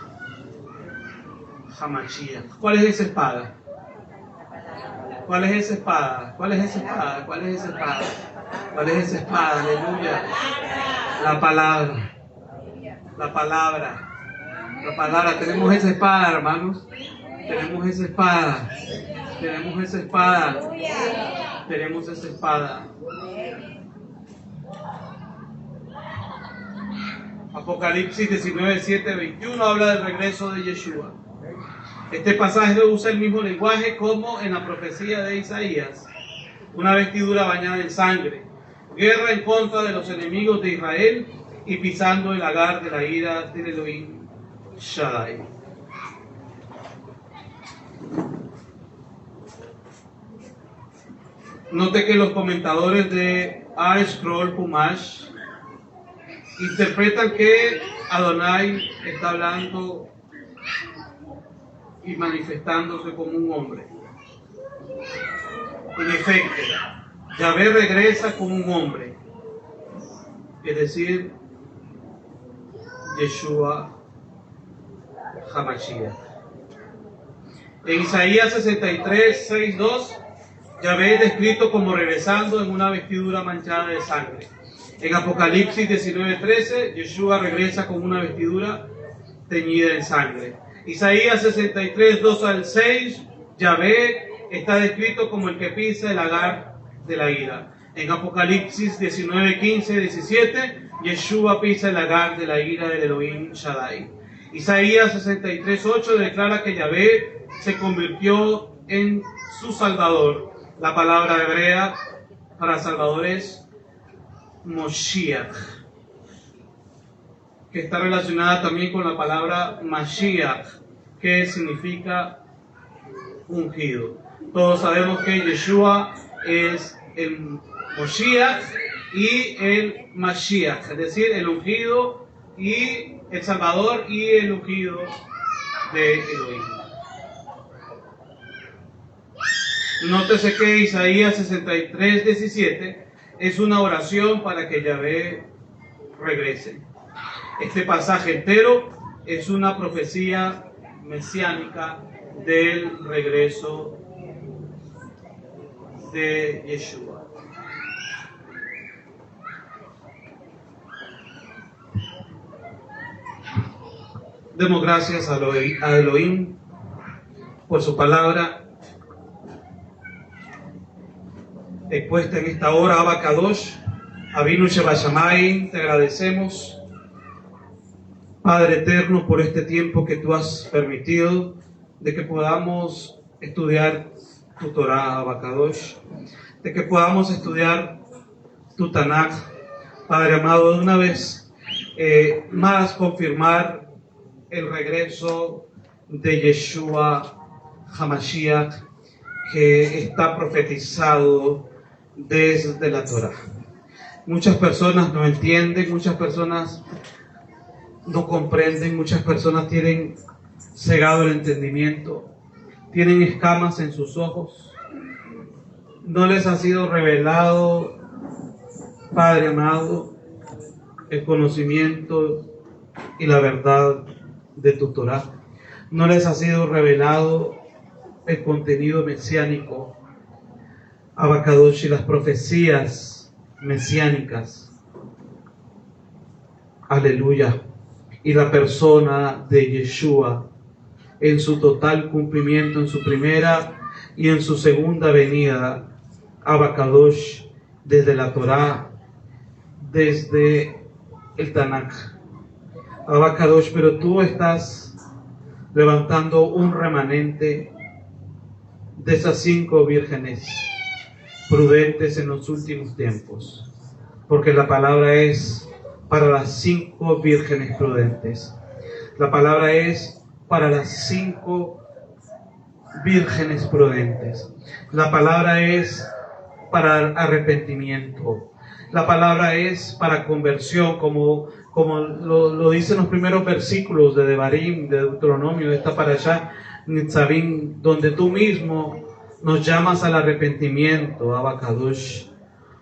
Hamashiach. ¿Cuál es esa espada? ¿Cuál es esa espada? ¿Cuál es esa espada? ¿Cuál es esa espada? ¿Cuál es esa espada? Aleluya. La palabra. La palabra. La palabra. Tenemos esa espada, hermanos. Tenemos esa espada. Tenemos esa espada. Tenemos esa espada. Apocalipsis 19, 7, 21 habla del regreso de Yeshua. Este pasaje usa el mismo lenguaje como en la profecía de Isaías. Una vestidura bañada en sangre, guerra en contra de los enemigos de Israel y pisando el lagar de la ira del Elohim Shaddai. Note que los comentadores de ArtScroll Chumash interpretan que Adonai está hablando y manifestándose como un hombre. En efecto, Yahvé regresa como un hombre, es decir, Yeshua Hamashiach. En Isaías 63, 6, 2, Yahvé es descrito como regresando en una vestidura manchada de sangre. En Apocalipsis 19, 13, Yeshua regresa con una vestidura teñida en sangre. Isaías 63, 2 al 6, Yahvé está descrito como el que pisa el lagar de la ira. En Apocalipsis 19, 15, 17, Yeshua pisa el lagar de la ira del Elohim Shaddai. Isaías 63, 8 declara que Yahvé se convirtió en su Salvador. La palabra hebrea para Salvador es Moshiach, que está relacionada también con la palabra Mashiach, que significa ungido. Todos sabemos que Yeshua es el Moshiach y el Mashiach, es decir, el ungido y el Salvador y el ungido de Elohim. Nótese que Isaías 63, 17 es una oración para que Yahvé regrese. Este pasaje entero es una profecía mesiánica del regreso de Yeshua. Demos gracias a Elohim por su palabra expuesta en esta hora. Abba Kadosh, Avinu Shebashamayim, te agradecemos, Padre eterno, por este tiempo que tú has permitido de que podamos estudiar tu Torah, Abba Kadosh, de que podamos estudiar tu Tanakh, Padre amado, de una vez más confirmar el regreso de Yeshua Hamashiach, que está profetizado desde la Torah. Muchas personas no entienden, muchas personas no comprenden, muchas personas tienen cegado el entendimiento, tienen escamas en sus ojos, no les ha sido revelado, Padre amado, el conocimiento y la verdad de tu Torah. No les ha sido revelado el contenido mesiánico, Abba Kadosh, y las profecías mesiánicas. Aleluya. Y la persona de Yeshua en su total cumplimiento, en su primera y en su segunda venida, Abba Kadosh, desde la Torah, desde el Tanakh. Abba Kadosh, pero tú estás levantando un remanente de esas 5 vírgenes prudentes en los últimos tiempos, porque la palabra es para las 5 vírgenes prudentes. La palabra es para las 5 vírgenes prudentes. La palabra es para arrepentimiento. La palabra es para conversión, como lo dicen los primeros versículos de Devarim, de Deuteronomio, de esta parashá, Nitzavim, donde tú mismo nos llamas al arrepentimiento, Abba Kadosh,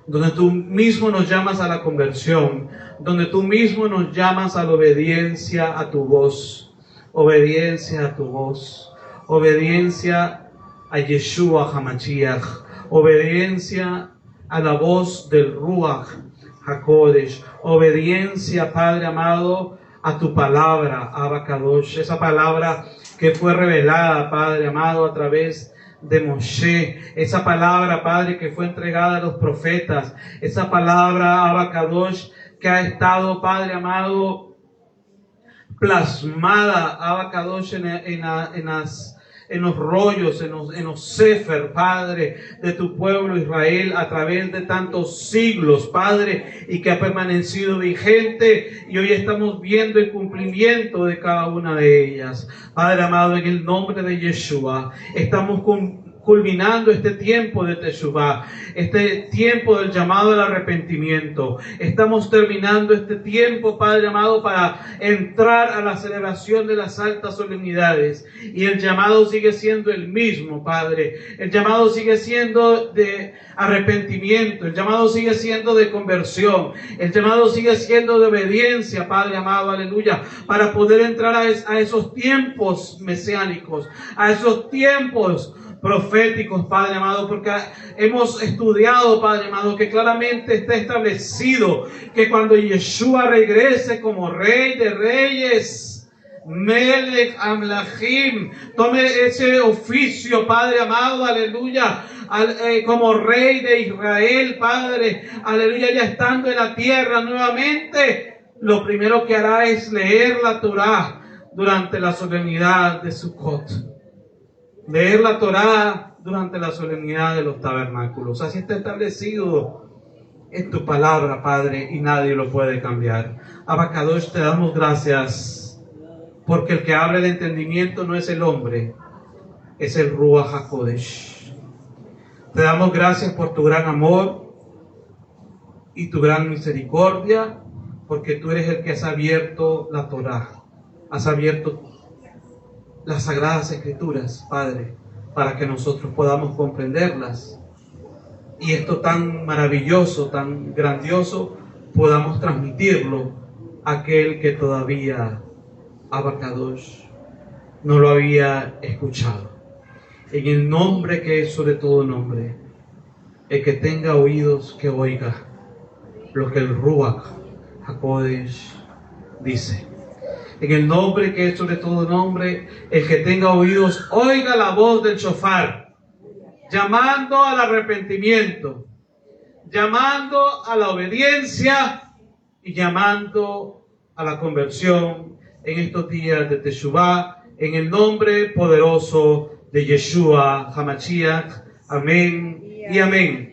donde tú mismo nos llamas a la conversión, donde tú mismo nos llamas a la obediencia a tu voz, obediencia a tu voz, obediencia a Yeshua HaMashiach, obediencia a la voz del Ruach HaKodesh, obediencia, Padre amado, a tu palabra, Abba Kadosh, esa palabra que fue revelada, Padre amado, a través de Moshe, esa palabra, Padre, que fue entregada a los profetas, esa palabra, Abba Kadosh, que ha estado, Padre amado, plasmada, Abba Kadosh, en los rollos, en los sefer, Padre, de tu pueblo Israel a través de tantos siglos, Padre, y que ha permanecido vigente, y hoy estamos viendo el cumplimiento de cada una de ellas. Padre amado, en el nombre de Yeshua, estamos culminando este tiempo de Teshuvah, este tiempo del llamado al arrepentimiento. Estamos terminando este tiempo, Padre amado, para entrar a la celebración de las altas solemnidades. Y el llamado sigue siendo el mismo, Padre. El llamado sigue siendo de arrepentimiento. El llamado sigue siendo de conversión. El llamado sigue siendo de obediencia, Padre amado, aleluya, para poder entrar a esos tiempos mesiánicos, a esos tiempos proféticos, Padre amado, porque hemos estudiado, Padre amado, que claramente está establecido que cuando Yeshua regrese como Rey de Reyes, Melech Amlachim, tome ese oficio, Padre amado, aleluya, como Rey de Israel, Padre, aleluya, ya estando en la tierra nuevamente, lo primero que hará es leer la Torá durante la solemnidad de Sukkot. Leer la Torá durante la solemnidad de los tabernáculos. Así está establecido en tu palabra, Padre, y nadie lo puede cambiar. Abba Kadosh, te damos gracias, porque el que abre el entendimiento no es el hombre, es el Ruach HaKodesh. Te damos gracias por tu gran amor y tu gran misericordia, porque tú eres el que has abierto la Torá, has abierto las Sagradas Escrituras, Padre, para que nosotros podamos comprenderlas. Y esto tan maravilloso, tan grandioso, podamos transmitirlo a aquel que todavía, Abba Kadosh, no lo había escuchado. En el nombre que es sobre todo nombre, el que tenga oídos que oiga lo que el Ruach HaKodesh dice. En el nombre que es sobre todo nombre, el que tenga oídos, oiga la voz del shofar, llamando al arrepentimiento, llamando a la obediencia y llamando a la conversión en estos días de Teshuvah, en el nombre poderoso de Yeshua HaMashiach. Amén y amén.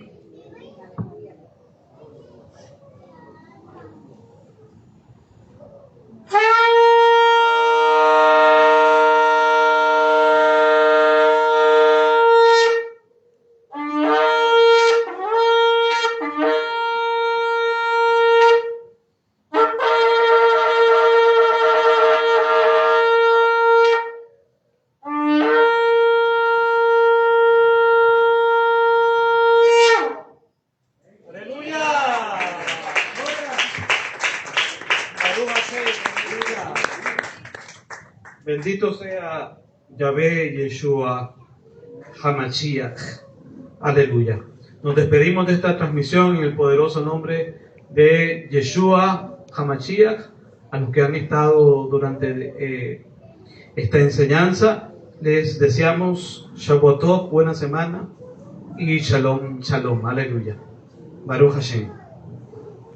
Bendito sea Yahvé Yeshua HaMashiach. Aleluya. Nos despedimos de esta transmisión en el poderoso nombre de Yeshua HaMashiach. A los que han estado durante esta enseñanza, les deseamos Shabbat Tov, buena semana, y Shalom, Shalom. Aleluya. Baruch Hashem.